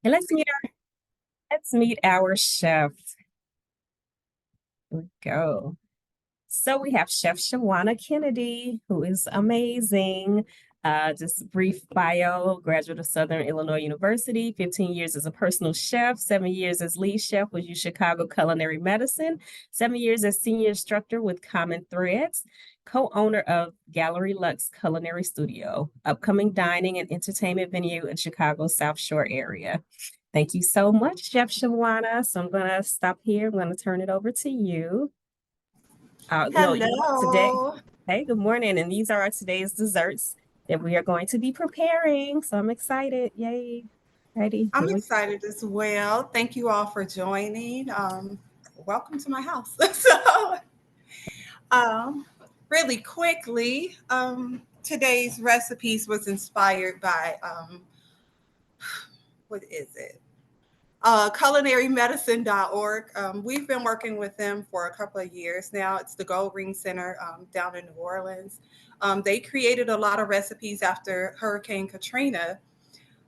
And let's meet our chef. Here we go. So we have Chef Shawana Kennedy, who is amazing. Just a brief bio, graduate of Southern Illinois University, 15 years as a personal chef, 7 years as lead chef with U Chicago Culinary Medicine, 7 years as senior instructor with Common Threads, co-owner of Gallery Lux Culinary Studio, upcoming dining and entertainment venue in Chicago's South Shore area. Thank you so much, Chef Shawana. So I'm going to stop here. I'm going to turn it over to you. No, today. Hello. Hey, good morning. And these are our today's desserts that we are going to be preparing. So I'm excited. Yay. Ready? I'm Here we excited as well. Thank you all for joining. Welcome to my house. so, um, really quickly, today's recipes was inspired by what is it? Culinarymedicine.org. We've been working with them for a couple of years now. It's the Gold Ring Center down in New Orleans. They created a lot of recipes after Hurricane Katrina,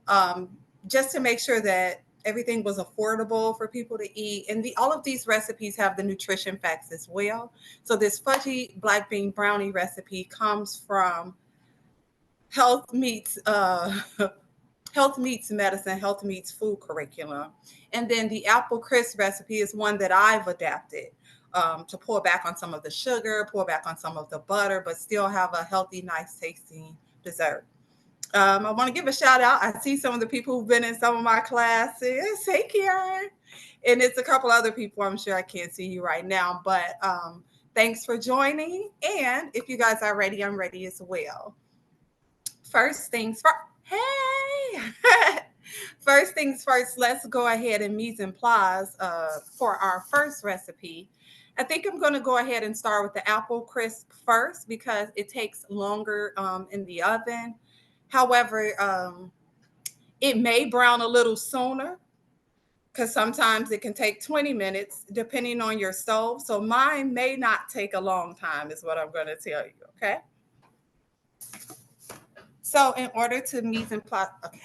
um, just to make sure that everything was affordable for people to eat. And all of these recipes have the nutrition facts as well. So this fudgy black bean brownie recipe comes from health meets health meets medicine, health meets food curriculum. And then the apple crisp recipe is one that I've adapted to pull back on some of the sugar, pull back on some of the butter, but still have a healthy, nice tasting dessert. I want to give a shout out. I see some of the people who've been in some of my classes. Hey, Karen. And it's a couple other people. I'm sure I can't see you right now, but thanks for joining. And if you guys are ready, I'm ready as well. First things first. Hey! First things first, let's go ahead and mise en place for our first recipe. I think I'm going to go ahead and start with the apple crisp first because it takes longer in the oven. However, it may brown a little sooner because sometimes it can take 20 minutes depending on your stove. So mine may not take a long time, is what I'm going to tell you. Okay. So in order to mise en place, okay,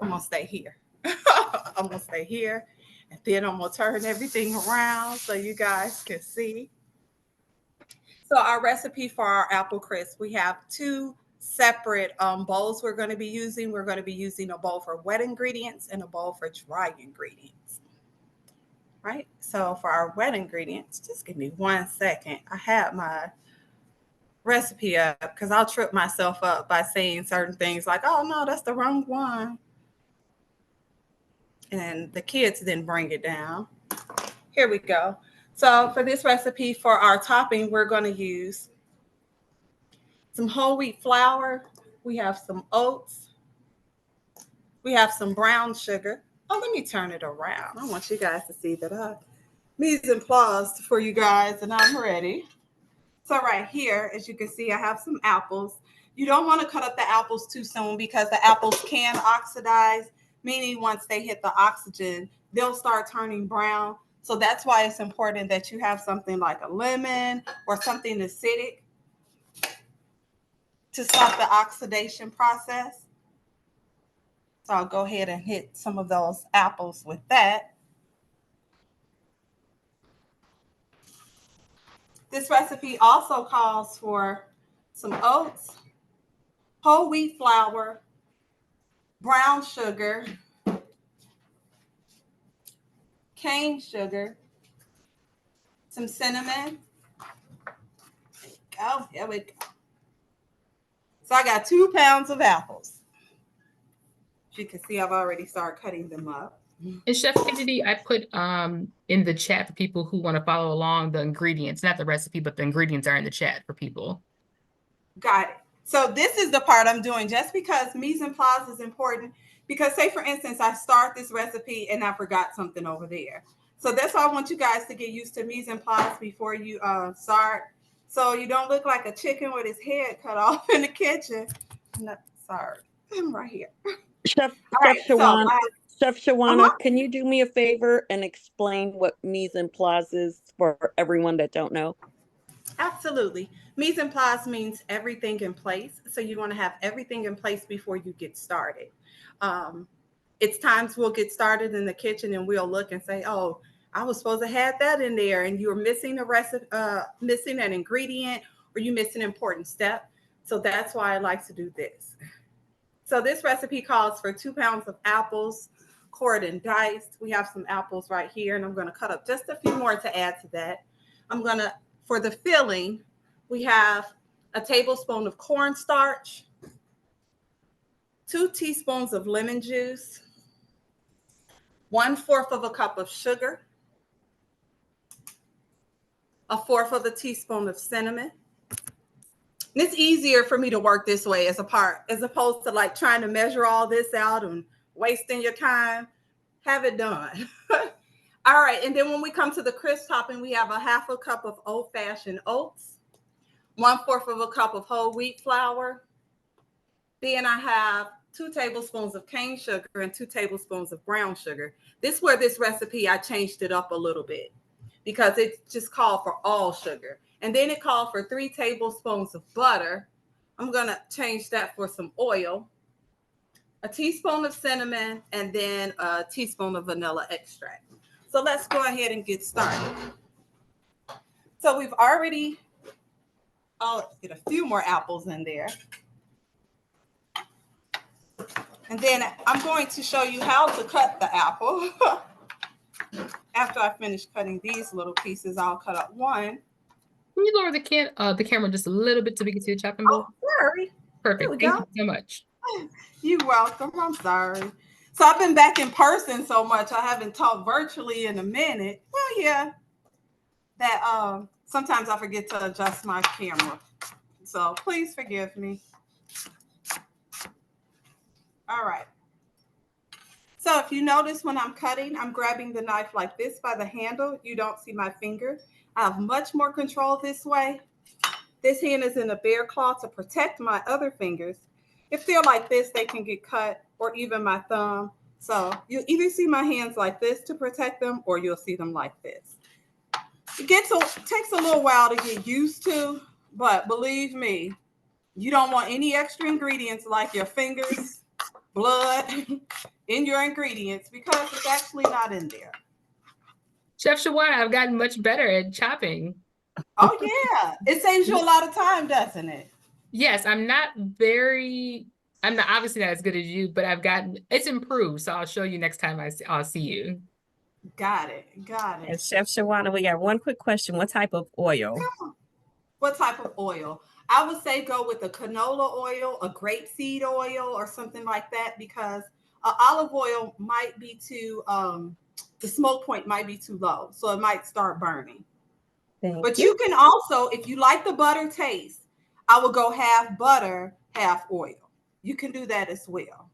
I'm going to stay here. I'm going to stay here. And then I'm going to turn everything around so you guys can see. So our recipe for our apple crisp, we have two separate bowls we're going to be using. We're going to be using a bowl for wet ingredients and a bowl for dry ingredients. Right? So for our wet ingredients, just give me 1 second. I had my recipe up because I'll trip myself up by saying certain things like, oh no, that's the wrong one. And the kids didn't bring it down. Here we go. So for this recipe, for our topping, we're going to use some whole wheat flour. We have some oats. We have some brown sugar. Oh, let me turn it around. I want you guys to see that I mise en place for you guys, and I'm ready. So right here, as you can see, I have some apples. You don't want to cut up the apples too soon because the apples can oxidize, meaning once they hit the oxygen, they'll start turning brown. So that's why it's important that you have something like a lemon or something acidic to stop the oxidation process. So I'll go ahead and hit some of those apples with that. This recipe also calls for some oats, whole wheat flour, brown sugar, cane sugar, some cinnamon. There we go. There we go. So I got 2 pounds of apples. As you can see, I've already started cutting them up. And Chef Kennedy, I put in the chat for people who want to follow along the ingredients, not the recipe, but the ingredients are in the chat for people. Got it. So this is the part I'm doing just because mise en place is important. Because say, for instance, I start this recipe and I forgot something over there. So that's why I want you guys to get used to mise en place before you start. So you don't look like a chicken with his head cut off in the kitchen. No, sorry. I'm right here. Chef All Chef right. So Shawana, Chef Shawana, uh-huh. can you do me a favor and explain what mise en place is for everyone that don't know? Absolutely. Mise en place means everything in place. So you want to have everything in place before you get started. Um, it's times we'll get started in the kitchen and we'll look and say, oh, I was supposed to have that in there, and you're missing a recipe, missing an ingredient, or you missed an important step. So that's why I like to do this. So this recipe calls for 2 pounds of apples, cored and diced. We have some apples right here, and I'm going to cut up just a few more to add to that. For the filling, we have a tablespoon of cornstarch, 2 teaspoons of lemon juice, 1/4 of a cup of sugar, 1/4 of a teaspoon of cinnamon. And it's easier for me to work this way as opposed to like trying to measure all this out and wasting your time. Have it done. All right, and then when we come to the crisp topping, we have a 1/2 cup of old-fashioned oats, 1/4 of a cup of whole wheat flour. Then I have 2 tablespoons of cane sugar and 2 tablespoons of brown sugar. This is where this recipe, I changed it up a little bit because it just called for all sugar. And then it called for 3 tablespoons of butter. I'm going to change that for some oil, a teaspoon of cinnamon, and then a teaspoon of vanilla extract. So let's go ahead and get started. So we've already, let's get a few more apples in there. And then I'm going to show you how to cut the apple. After I finish cutting these little pieces, I'll cut up one. Can you lower the camera just a little bit so we can see the chopping board? Oh, sorry. Perfect. Thank you so much. You're welcome. I'm sorry. So I've been back in person so much. I haven't talked virtually in a minute. Well, yeah. That sometimes I forget to adjust my camera. So please forgive me. All right. So if you notice when I'm cutting, I'm grabbing the knife like this by the handle. You don't see my finger. I have much more control this way. This hand is in a bear claw to protect my other fingers. If they're like this, they can get cut, or even my thumb. So you either see my hands like this to protect them, or you'll see them like this. It takes a little while to get used to, but believe me, you don't want any extra ingredients like your fingers, blood in your ingredients, because it's actually not in there. Chef Shawana, I've gotten much better at chopping. Oh yeah, it saves you a lot of time, doesn't it? Yes, I'm not obviously not as good as you, but it's improved. So I'll show you next time I'll see you. Got it. And Chef Shawana, we got one quick question. What type of oil? What type of oil? I would say go with a canola oil, a grapeseed oil, or something like that, because olive oil might be too, the smoke point might be too low. So it might start burning. But you can also, if you like the butter taste, I would go half butter, half oil. You can do that as well.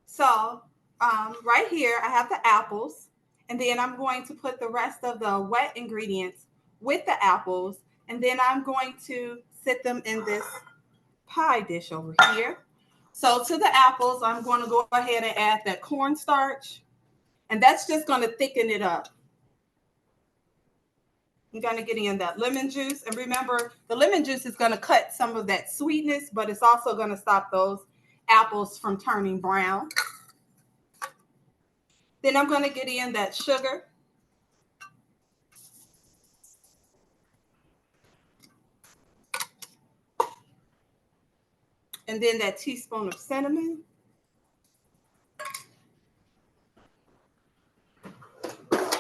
So right here, I have the apples, and then I'm going to put the rest of the wet ingredients with the apples, and then I'm going to sit them in this pie dish over here. So to the apples, I'm going to go ahead and add that cornstarch, and that's just going to thicken it up. I'm going to get in that lemon juice. And remember, the lemon juice is going to cut some of that sweetness, but it's also going to stop those apples from turning brown. Then I'm going to get in that sugar. And then that teaspoon of cinnamon.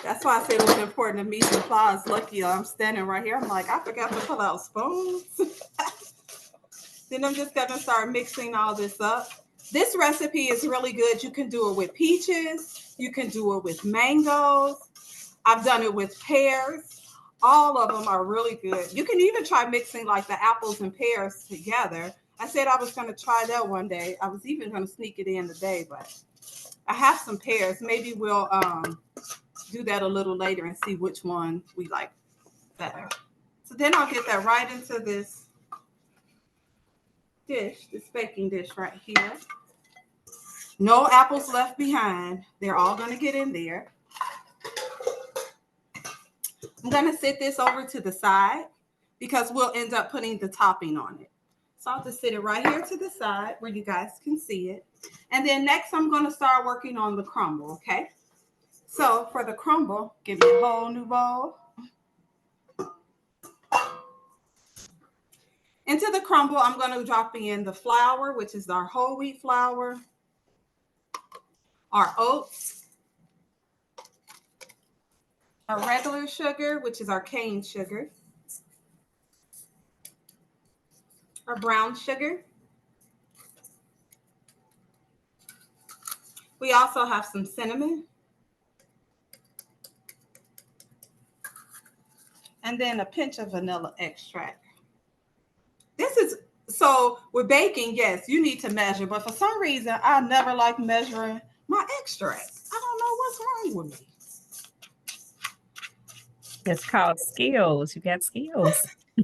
That's why I said it was important to mise en place. Lucky I'm standing right here. I'm like, I forgot to pull out spoons. Then I'm just going to start mixing all this up. This recipe is really good. You can do it with peaches. You can do it with mangoes. I've done it with pears. All of them are really good. You can even try mixing like the apples and pears together. I said I was going to try that one day. I was even going to sneak it in today, but I have some pears. Maybe we'll do that a little later and see which one we like better. So then I'll get that right into this dish, this baking dish right here. No apples left behind. They're all going to get in there. I'm going to sit this over to the side because we'll end up putting the topping on it. So I'll just sit it right here to the side where you guys can see it. And then next, I'm going to start working on the crumble, okay? So for the crumble, give me a whole new bowl. Into the crumble, I'm going to drop in the flour, which is our whole wheat flour, our oats, our regular sugar, which is our cane sugar, our brown sugar. We also have some cinnamon. And then a pinch of vanilla extract. This is, so with baking, yes, you need to measure, but for some reason, I never like measuring my extract. I don't know what's wrong with me. It's called skills. You got skills.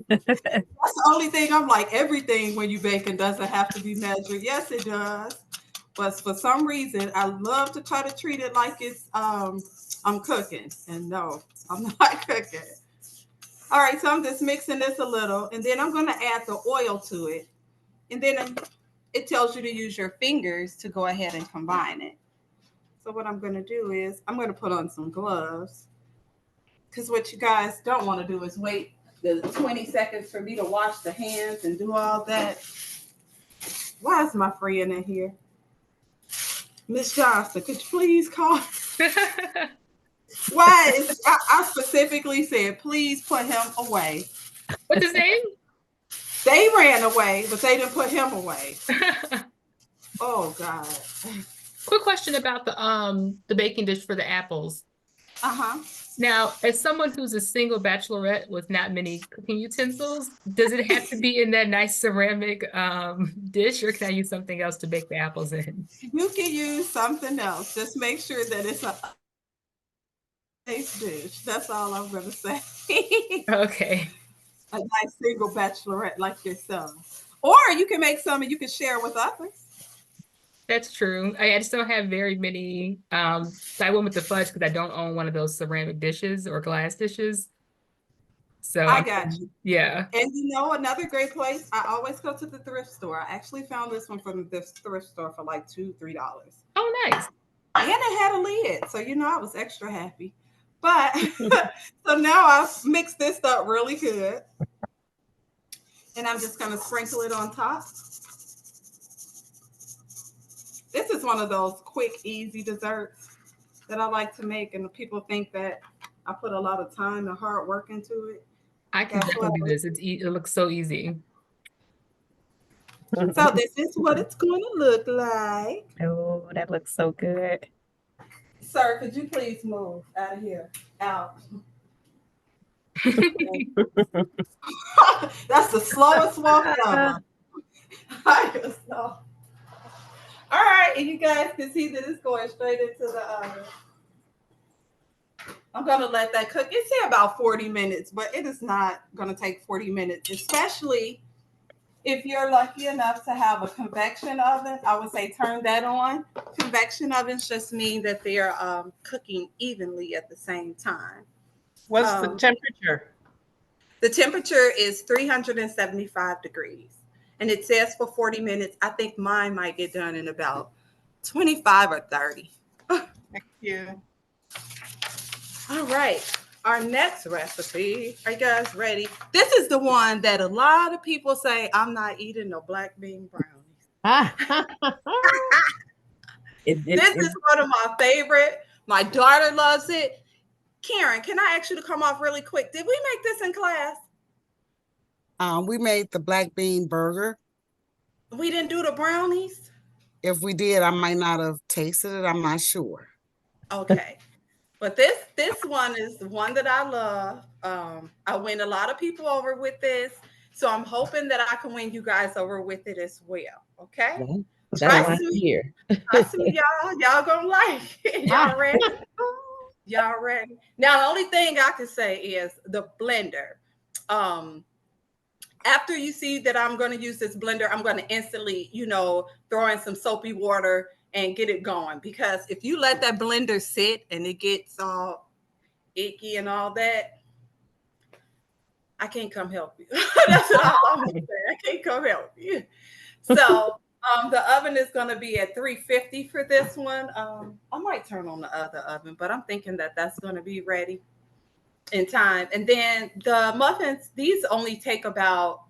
That's the only thing I'm like, everything when you baking doesn't have to be measured. Yes, it does. But for some reason, I love to try to treat it like it's I'm cooking. And no, I'm not cooking. All right, so I'm just mixing this a little, and then I'm going to add the oil to it. And then it tells you to use your fingers to go ahead and combine it. So what I'm going to do is I'm going to put on some gloves, because what you guys don't want to do is wait the 20 seconds for me to wash the hands and do all that. Why is my friend in here? Miss Johnson, could you please call? Why is I specifically said, please put him away. What's his name? They ran away, but they didn't put him away. Oh God. Quick question about the baking dish for the apples. Uh-huh. Now, as someone who's a single bachelorette with not many cooking utensils, does it have to be in that nice ceramic dish, or can I use something else to bake the apples in? You can use something else. Just make sure that it's a nice dish. That's all I'm gonna say. Okay. A nice single bachelorette like yourself. Or you can make some and you can share with others. That's true. I just don't have very many. So I went with the fudge because I don't own one of those ceramic dishes or glass dishes. So I got you. Yeah. And you know, another great place, I always go to the thrift store. I actually found this one from this thrift store for like $2-3. Oh, nice. And it had a lid. So, you know, I was extra happy. But so now I've mixed this up really good. And I'm just going to sprinkle it on top. This is one of those quick, easy desserts that I like to make. And the people think that I put a lot of time and hard work into it. I can definitely do this. It looks so easy. So this is what it's going to look like. Oh, that looks so good. Sir, could you please move out of here? Out. That's the slowest walk ever. I just know. All right, and you guys can see that it's going straight into the oven. I'm going to let that cook. It's here about 40 minutes, but it is not going to take 40 minutes, especially if you're lucky enough to have a convection oven. I would say turn that on. Convection ovens just mean that they're cooking evenly at the same time. What's the temperature? The temperature is 375 degrees. And it says for 40 minutes. I think mine might get done in about 25 or 30. Thank you. All right. Our next recipe. Are you guys ready? This is the one that a lot of people say, I'm not eating no black bean brownies. This is one of my favorite. My daughter loves it. Karen, can I ask you to come off really quick? Did we make this in class? We made the black bean burger. We didn't do the brownies? If we did, I might not have tasted it. I'm not sure. Okay. But this one is the one that I love. I win a lot of people over with this. So I'm hoping that I can win you guys over with it as well. Okay? Well, that's here. Trust me, y'all. Y'all gonna like it. Y'all ready? Y'all ready? Now, the only thing I can say is the blender. After you see that I'm going to use this blender, I'm going to instantly, throw in some soapy water and get it going. Because if you let that blender sit and it gets all icky and all that, I can't come help you. That's all I'm going to say. I can't come help you. So The oven is going to be at 350 for this one. I might turn on the other oven, but I'm thinking that that's going to be ready in time. And then the muffins, these only take about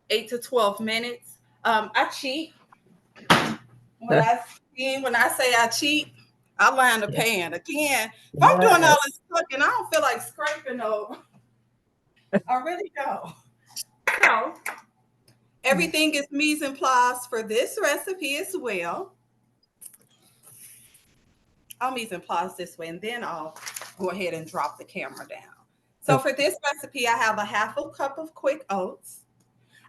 8 to 12 minutes. I cheat. When I say I cheat, I line the pan. Again, if I'm doing all this cooking, I don't feel like scraping over. I really don't. So everything is mise en place for this recipe as well. I'll mise en place this way, and then I'll go ahead and drop the camera down. So for this recipe, I have a half a cup of quick oats.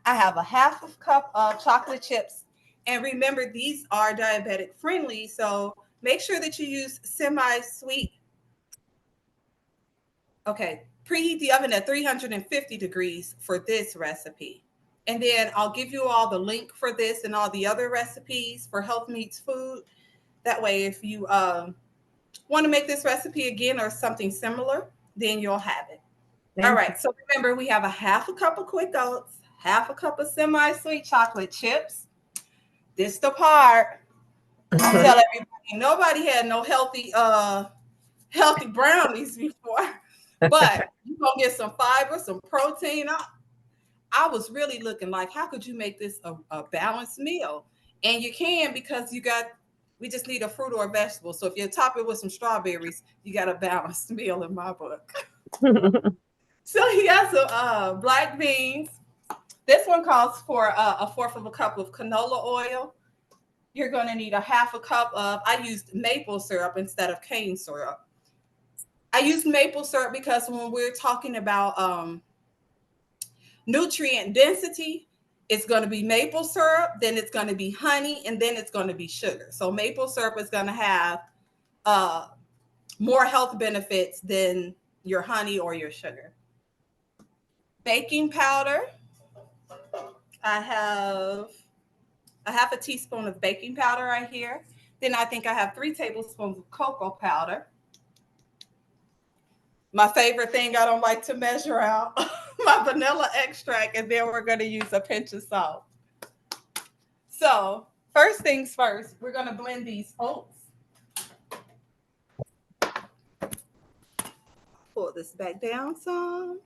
I have a half a cup of chocolate chips. And remember, these are diabetic friendly, so make sure that you use semi-sweet. Okay, preheat the oven at 350 degrees for this recipe. And then I'll give you all the link for this and all the other recipes for Health Meets Food. That way, if you want to make this recipe again or something similar, then you'll have it. All right, so remember, we have a half a cup of quick oats, half a cup of semi-sweet chocolate chips. This the part. I tell everybody, nobody had no healthy brownies before. But you're going to get some fiber, some protein. I was really looking like, how could you make this a balanced meal? And you can, because we just need a fruit or a vegetable. So if you top it with some strawberries, you got a balanced meal in my book. So he has some black beans. This one calls for a fourth of a cup of canola oil. You're going to need a half a cup of, I used maple syrup instead of cane syrup. I use maple syrup because when we're talking about nutrient density, it's going to be maple syrup, then it's going to be honey, and then it's going to be sugar. So maple syrup is going to have more health benefits than your honey or your sugar. Baking powder. I have a half a teaspoon of baking powder right here. Then I think I have 3 tablespoons of cocoa powder. My favorite thing I don't like to measure out, my vanilla extract, and then we're going to use a pinch of salt. So first things first, we're going to blend these oats. Pull this back down some.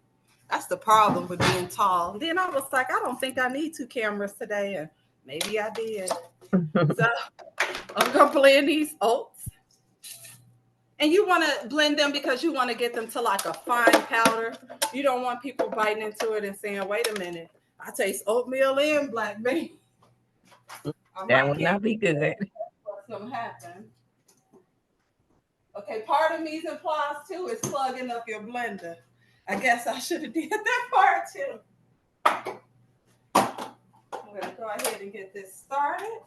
That's the problem with being tall. And then I was like, I don't think I need 2 cameras today. And maybe I did. So I'm going to blend these oats. And you want to blend them because you want to get them to like a fine powder. You don't want people biting into it and saying, wait a minute, I taste oatmeal and black bean. That would not be good. What's going to happen? Okay, part of mise en place too is plugging up your blender. I guess I should have did that part too. I'm going to go ahead and get this started.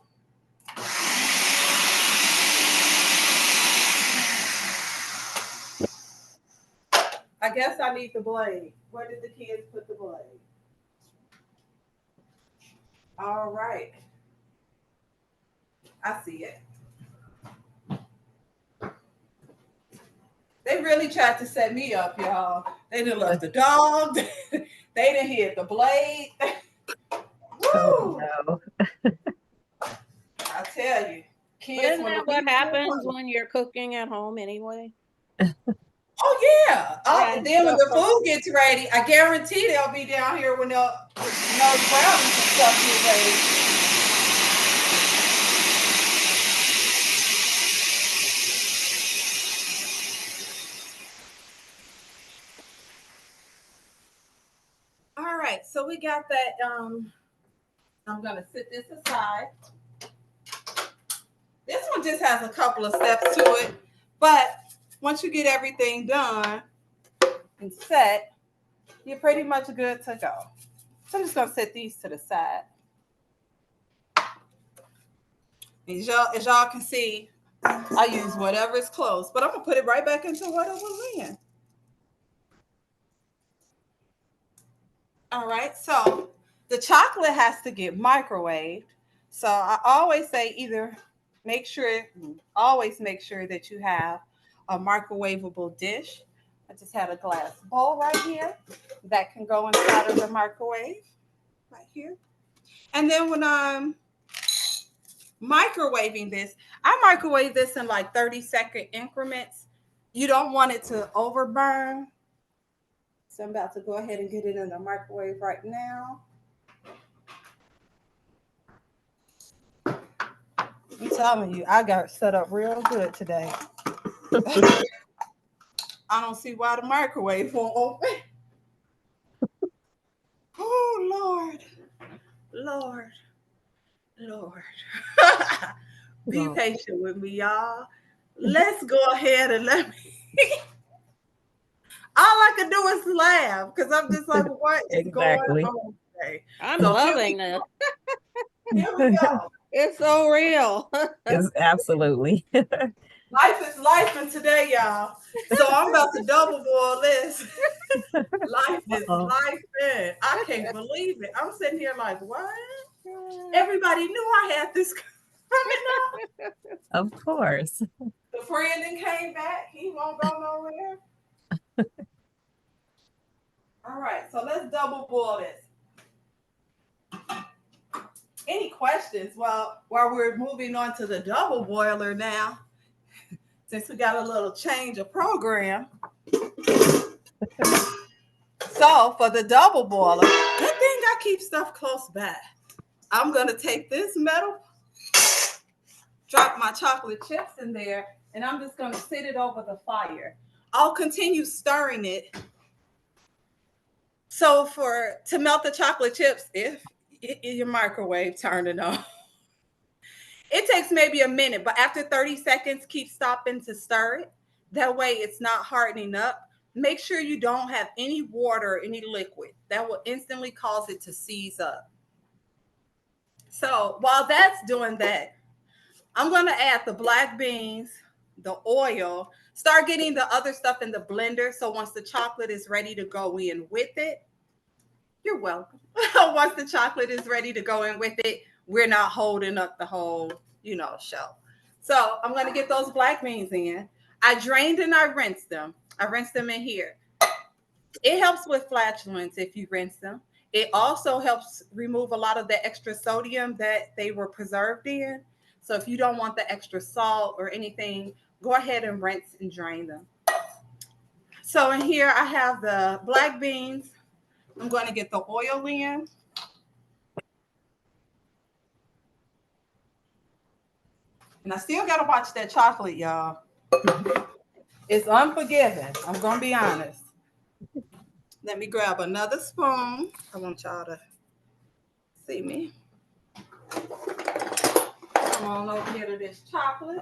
I guess I need the blade. Where did the kids put the blade? All right. I see it. They really tried to set me up, y'all. They didn't love the dog. They didn't hit the blade. Woo! Oh, no. I tell you. Kids, Isn't that what happens when you're cooking at home anyway? Oh, yeah. And then when the food gets ready, I guarantee they'll be down here when those brownies and stuff get ready. All right, so we got that. I'm going to set this aside. This one just has a couple of steps to it, but once you get everything done and set, you're pretty much good to go. So I'm just going to set these to the side. As y'all can see, I use whatever is close, but I'm going to put it right back into what it was in. All right, so the chocolate has to get microwaved. So I always say always make sure that you have a microwavable dish. I just had a glass bowl right here that can go inside of the microwave right here. And then when I'm microwaving this. I microwave this in like 30-second increments. You don't want it to overburn. So I'm about to go ahead and get it in the microwave right now. I'm telling you, I got set up real good today. I don't see why the microwave won't open. Oh, Lord. Be patient with me, y'all. Let's go ahead and let me. All I can do is laugh because I'm just like, what is Exactly. going on today? I'm So loving it. Here we go. It's so real. It's absolutely. Life is life in today, y'all. So I'm about to double boil this. Life is Uh-oh. life in. I can't believe it. I'm sitting here like, what? Everybody knew I had this coming up. Of course. The friend then came back. He won't go nowhere. All right, so let's double boil this. Any questions while we're moving on to the double boiler now? Since we got a little change of program. So for the double boiler, good thing I keep stuff close by. I'm gonna take this metal, drop my chocolate chips in there, and I'm just gonna sit it over the fire. I'll continue stirring it. So to melt the chocolate chips, if your microwave turning on, it takes maybe a minute, but after 30 seconds, keep stopping to stir it. That way it's not hardening up. Make sure you don't have any water, any liquid. That will instantly cause it to seize up. So while that's doing that, I'm going to add the black beans, the oil, start getting the other stuff in the blender. So once the chocolate is ready to go in with it, you're welcome. Once the chocolate is ready to go in with it, we're not holding up the whole, show. So I'm going to get those black beans in. I drained and I rinsed them. I rinsed them in here. It helps with flatulence if you rinse them. It also helps remove a lot of the extra sodium that they were preserved in. So if you don't want the extra salt or anything, go ahead and rinse and drain them. So in here, I have the black beans. I'm going to get the oil in. And I still got to watch that chocolate, y'all. It's unforgiving. I'm going to be honest. Let me grab another spoon. I want y'all to see me. Come on over here to this chocolate.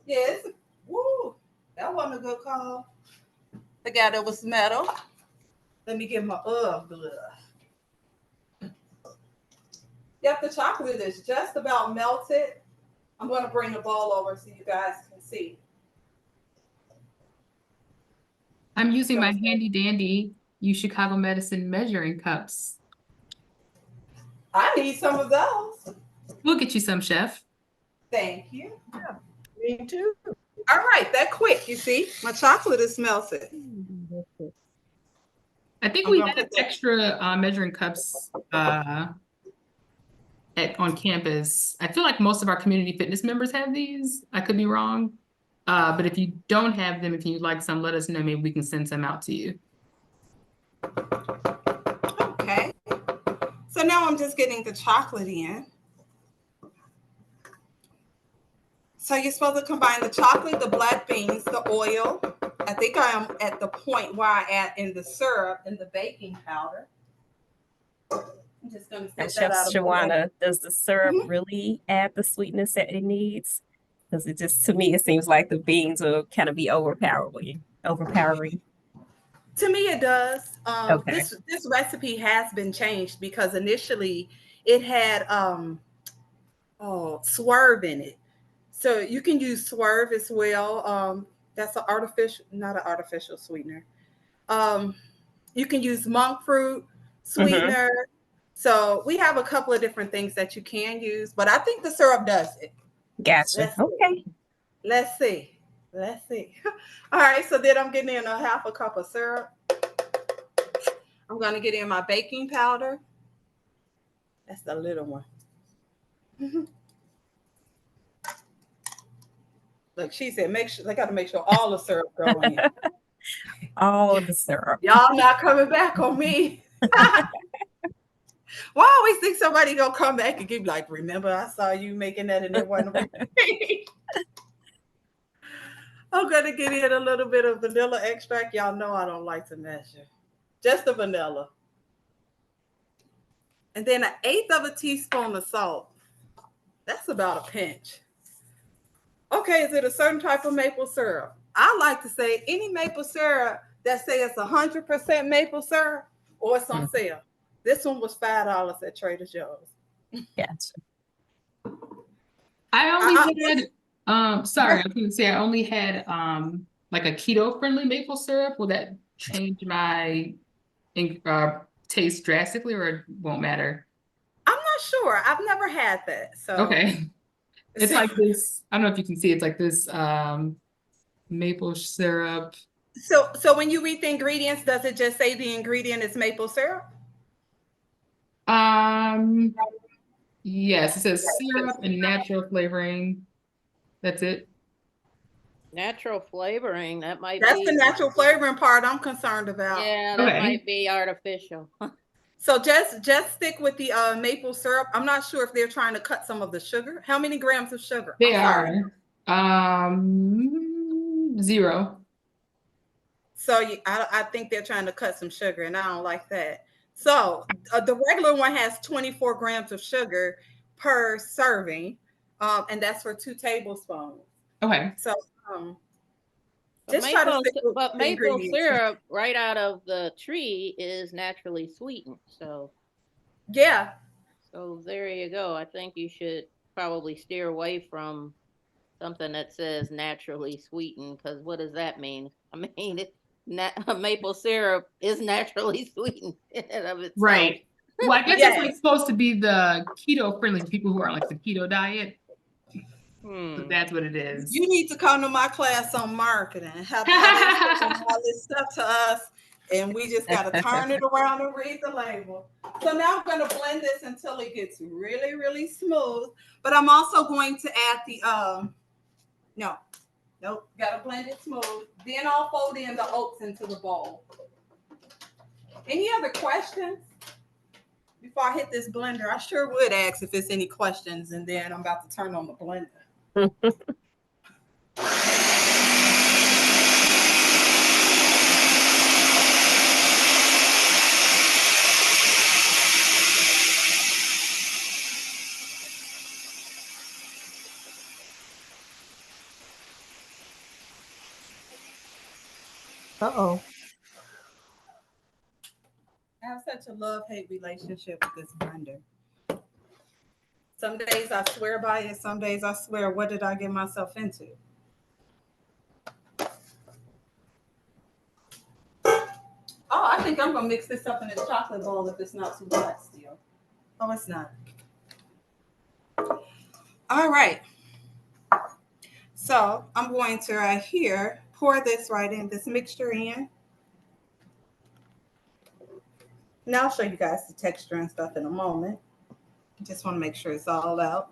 Yes. Woo. That wasn't a good call. Forgot it was metal. Let me get my glove. Yep, the chocolate is just about melted. I'm going to bring the bowl over so you guys can see. I'm using my handy dandy Chicago Medicine measuring cups. I need some of those. We'll get you some, Chef. Thank you. Yeah, me too. All right, that quick, you see? My chocolate is melted. I think I'm we gonna have put that- extra measuring cups on campus. I feel like most of our community fitness members have these. I could be wrong. But if you don't have them, if you'd like some, let us know. Maybe we can send some out to you. Okay. So now I'm just getting the chocolate in. So you're supposed to combine the chocolate, the black beans, the oil. I think I am at the point where I add in the syrup and the baking powder. I'm just going to And set Chef that out of the way. Shawana, does the syrup really add the sweetness that it needs? Because it just, to me, it seems like the beans will kind of be overpowering. To me, it does. Okay. This recipe has been changed because initially it had swerve in it. So you can use swerve as well. That's not an artificial sweetener. You can use monk fruit sweetener. So we have a couple of different things that you can use, but I think the syrup does it. Gotcha. Okay. Let's see. All right, so then I'm getting in a half a cup of syrup. I'm going to get in my baking powder. That's the little one. Like she said, make sure they got to make sure all the syrup go in. All the syrup. Y'all not coming back on me. Well, I always think somebody gonna come back and give like, remember I saw you making that and it wasn't right. I'm gonna get in a little bit of vanilla extract. Y'all know I don't like to measure. Just the vanilla. And then 1/8 of a teaspoon of salt. That's about a pinch. Okay, is it a certain type of maple syrup? I like to say any maple syrup that say it's 100% maple syrup or it's on sale. This one was $5 at Trader Joe's. Gotcha. I only had sorry, I was gonna say I only had like a keto friendly maple syrup. Will that change my taste drastically or it won't matter? I'm not sure. I've never had that. So okay. It's like this, I don't know if you can see, it's like this maple syrup. So when you read the ingredients, does it just say the ingredient is maple syrup? Yes, it says syrup and natural flavoring. That's it. Natural flavoring, that might That's be. the natural flavoring part I'm concerned about. Yeah, that might be artificial. So just stick with the maple syrup. I'm not sure if they're trying to cut some of the sugar. How many grams of sugar? They are 0. So I think they're trying to cut some sugar, and I don't like that. So the regular one has 24 grams of sugar per serving, and that's for 2 tablespoons. Okay. So just try to stick with but the maple ingredients. syrup right out of the tree is naturally sweetened. So yeah. So there you go. I think you should probably steer away from something that says naturally sweetened, because what does that mean? I mean, maple syrup is naturally sweetened in and of itself. Right. Well, I guess it's like supposed to be the keto friendly people who are on like the keto diet. So that's what it is. You need to come to my class on marketing. How they explain all this stuff to us, and we just got to turn it around and read the label. So now I'm going to blend this until it gets really, really smooth. But I'm also going to add the nope, got to blend it smooth. Then I'll fold in the oats into the bowl. Any other questions before I hit this blender? I sure would ask if there's any questions, and then I'm about to turn on the blender. Uh-oh. I have such a love-hate relationship with this blender. Some days I swear by it. Some days I swear, what did I get myself into? Oh, I think I'm going to mix this up in this chocolate bowl if it's not too hot still. Oh, it's not. All right. So I'm going to right here, pour this right in, this mixture in. Now I'll show you guys the texture and stuff in a moment. Just want to make sure it's all out.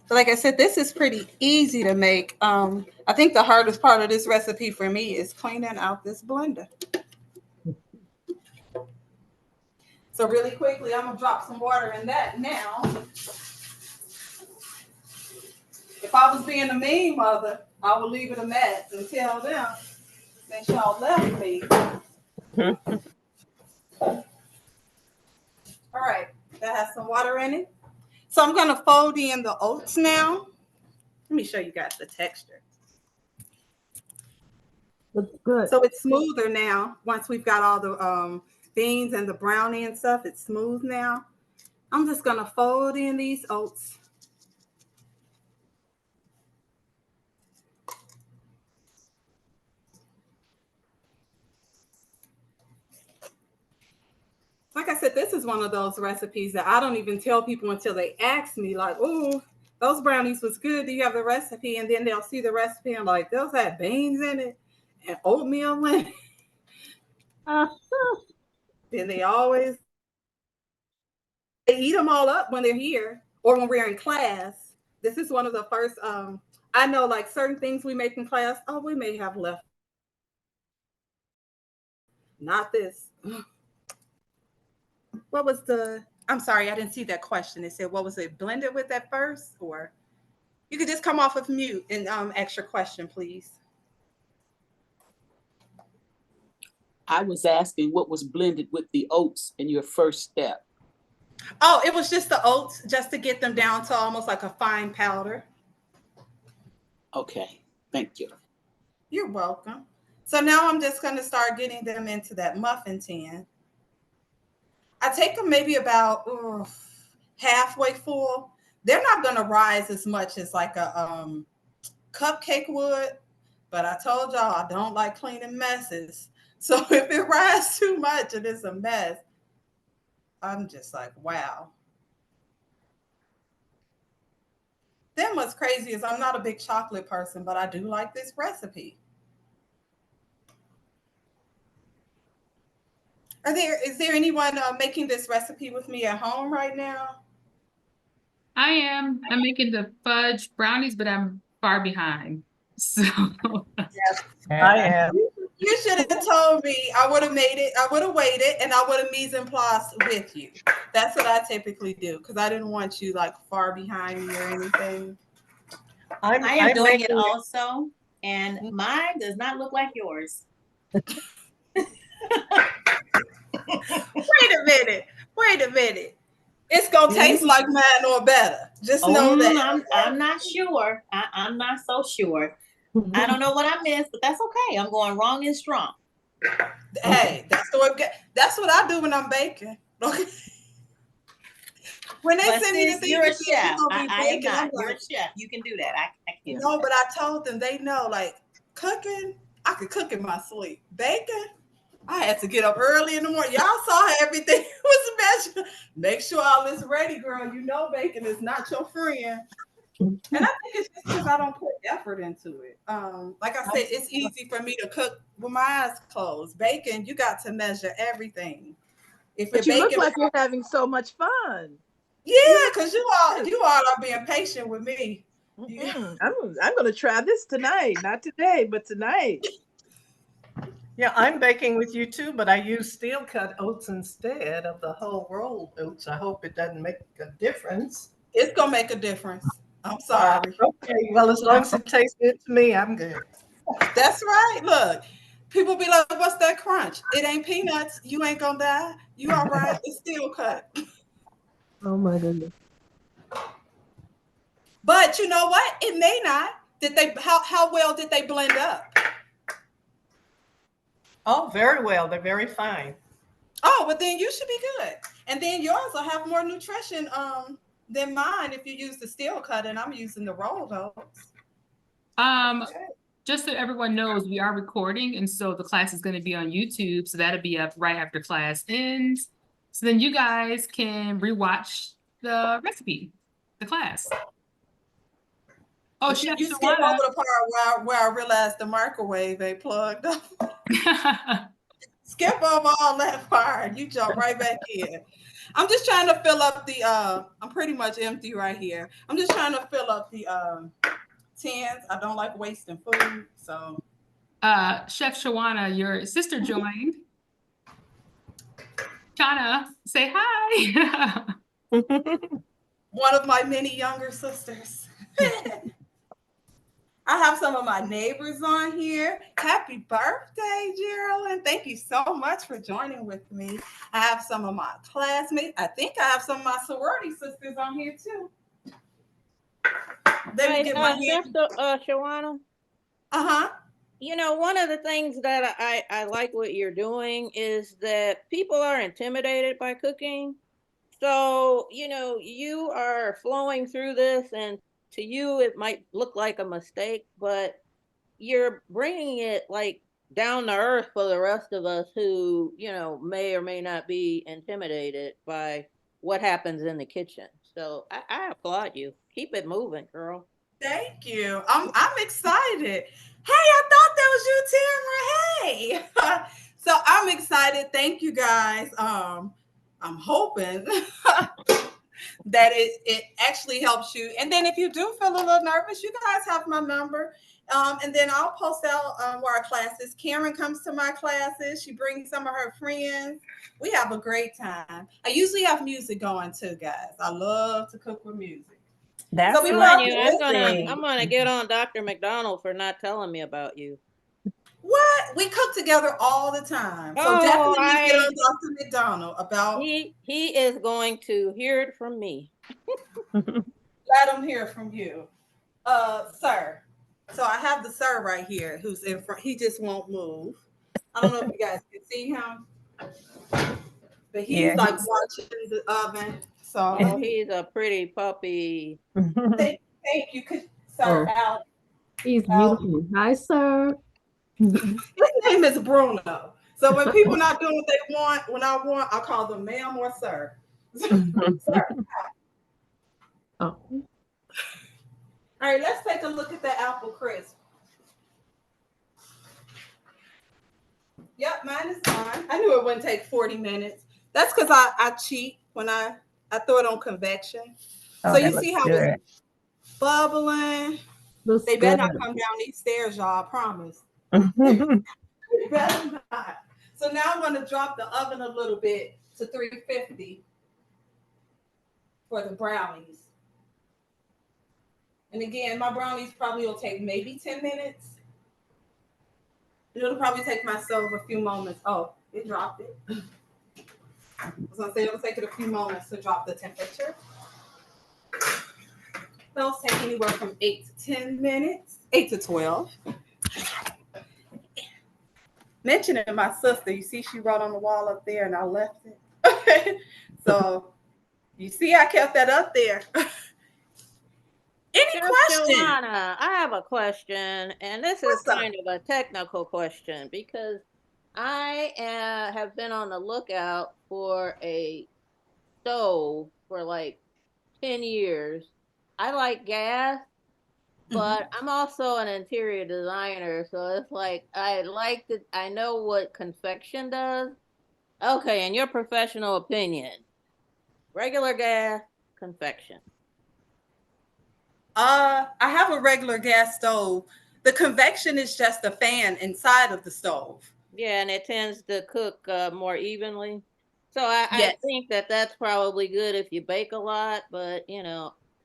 So like I said, this is pretty easy to make. I think the hardest part of this recipe for me is cleaning out this blender. So really quickly, I'm going to drop some water in that now. If I was being a mean mother, I would leave it a mess and tell them that y'all left me. All right, that has some water in it. So I'm going to fold in the oats now. Let me show you guys the texture. Looks good. So it's smoother now. Once we've got all the beans and the brownie and stuff, it's smooth now. I'm just going to fold in these oats. Like I said, this is one of those recipes that I don't even tell people until they ask me, like, oh, those brownies was good. Do you have the recipe? And then they'll see the recipe and like, those had beans in it and oatmeal in it. Then they eat them all up when they're here or when we're in class. This is one of the first, I know like certain things we make in class, oh, we may have left. Not this. What was I'm sorry, I didn't see that question. It said, what was it blended with at first? Or you could just come off of mute and ask your question, please. I was asking what was blended with the oats in your first step. Oh, it was just the oats, just to get them down to almost like a fine powder. Okay, thank you. You're welcome. So now I'm just going to start getting them into that muffin tin. I take them maybe about halfway full. They're not going to rise as much as like a cupcake would, but I told y'all I don't like cleaning messes. So if it rises too much and it's a mess, I'm just like, wow. Then what's crazy is I'm not a big chocolate person, but I do like this recipe. Is there anyone making this recipe with me at home right now? I am. I'm making the fudge brownies, but I'm far behind. So Yes, I am. You should have told me. I would have made it. I would have waited, and I would have mise en place with you. That's what I typically do because I didn't want you like far behind me or anything. I am doing it also, and mine does not look like yours. Wait a minute. It's gonna taste like mine or better. Just know that. I'm not sure. I'm not so sure. I don't know what I missed, but that's okay. I'm going wrong and strong. Hey, that's what I do when I'm baking. Okay. When they send me the thing, you're a chef. I am not. You're a chef. You can do that. I can't. No, but I told them they know, like cooking, I could cook in my sleep. Baking, I had to get up early in the morning. Y'all saw everything was measured. Make sure all is ready, girl. You know baking is not your friend. And I think it's just because I don't put effort into it. Like I said, it's easy for me to cook with my eyes closed. Baking, you got to measure everying. But you look like you're having so much fun. Yeah, because you all are being patient with me. I'm going to try this tonight. Not today, but tonight. Yeah, I'm baking with you too, but I use steel cut oats instead of the whole rolled oats. I hope it doesn't make a difference. It's going to make a difference. I'm sorry. Okay, well, as long as it tastes good to me, I'm good. That's right. Look, people be like, what's that crunch? It ain't peanuts. You ain't going to die. You all right. It's steel cut. Oh, my goodness. But you know what? It may not. How well did they blend up? Oh, very well. They're very fine. Oh, but then you should be good. And then yours will have more nutrition than mine if you use the steel cut and I'm using the rolled oats. Just so everyone knows, we are recording, and so the class is going to be on YouTube, so that'll be up right after class ends. So then you guys can rewatch the recipe, the class. Oh, Chef you skip over the part where I realized the microwave ain't plugged up. Skip over all that part. You jump right back in. I'm just trying to fill up the I'm pretty much empty right here. I'm just trying to fill up the tins. I don't like wasting food. So Chef Shawana, your sister joined. Shauna, say hi. One of my many younger sisters. I have some of my neighbors on here. Happy birthday, Geraldine. Thank you so much for joining with me. I have some of my classmates. I think I have some of my sorority sisters on here too. Let me get my hand. Shawana? Uh-huh. You know, one of the things that I like what you're doing is that people are intimidated by cooking. So, you know, you are flowing through this, and to you, it might look like a mistake, but you're bringing it like down to earth for the rest of us who, you know, may or may not be intimidated by what happens in the kitchen. So I applaud you. Keep it moving, girl. Thank you. I'm excited. Hey, I thought that was you, Tamara. Hey. So I'm excited. Thank you guys. I'm hoping that it actually helps you. And then if you do feel a little nervous, you guys have my number. And then I'll post out where our classes. Karen comes to my classes. She brings some of her friends. We have a great time. I usually have music going too, guys. I love to cook with music. That's So we I'm love telling you, listening. I'm gonna get on Dr. McDonald for not telling me about you. What? We cook together all the time. So Oh, definitely get on Dr. McDonald about. He is going to hear it from me. Let him hear from you. Sir. So I have the sir right here who's in front. He just won't move. I don't know if you guys can see him, but he's like watching the oven. So Oh, he's a pretty puppy. thank you, sir. Al. He's beautiful. Hi, sir. His name is Bruno. So when people not doing what they want, when I want, I call them ma'am or sir. Sir. Oh. All right, let's take a look at the apple crisp. Yep, mine is fine. I knew it wouldn't take 40 minutes. That's because I cheat when I throw it on convection. Oh, so you see how good. it's bubbling. Looks they better good. not come down these stairs, y'all, I promise. They better not. So now I'm going to drop the oven a little bit to 350 for the brownies. And again, my brownies probably will take maybe 10 minutes. It'll probably take my stove a few moments. Oh, it dropped it. I was going to say it'll take it a few moments to drop the temperature. Those take anywhere from 8 to 10 minutes, 8 to 12. Mentioning my sister, you see she wrote on the wall up there and I left it. So you see I kept that up there. Any questions? Joanna, I have a question, and this is kind of a technical question because I have been on the lookout for a stove for like 10 years. I like gas, but I'm also an interior designer, so it's like I know what convection does. Okay, in your professional opinion, regular gas, convection. I have a regular gas stove. The convection is just a fan inside of the stove. Yeah, and it tends to cook more evenly. So I think that's probably good if you bake a lot, but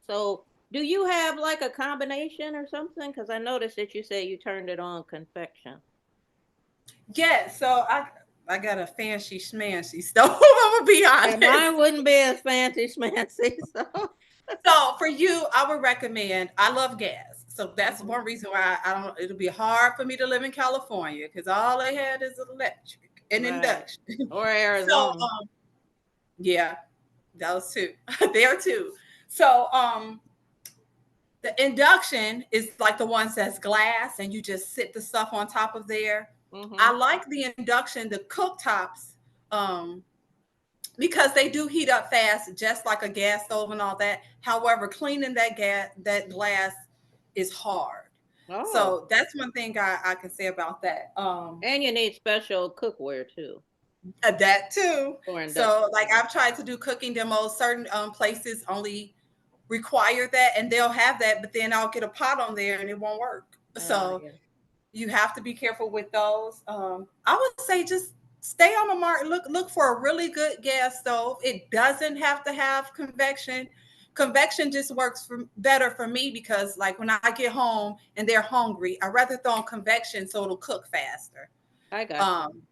so do you have like a combination or something? Because I noticed that you say you turned it on convection. Yeah, so I got a fancy schmancy stove. I'm gonna be honest. And mine wouldn't be as fancy schmancy. So for you, I would recommend. I love gas, so that's one reason why I don't. It'll be hard for me to live in California because all they had is electric and induction. Or Arizona. So yeah, those two. There too. So the induction is like the ones that's glass and you just sit the stuff on top of there. I like the induction, the cooktops, because they do heat up fast, just like a gas stove and all that. However, cleaning that glass is hard. Oh. So that's one thing I can say about that. And you need special cookware too. That too. So like I've tried to do cooking demos. Certain places only require that and they'll have that, but then I'll get a pot on there and it won't work. So you have to be careful with those. I would say just stay on the market. Look for a really good gas stove. It doesn't have to have convection. Convection just works better for me because like when I get home and they're hungry, I'd rather throw on convection so it'll cook faster. I got you.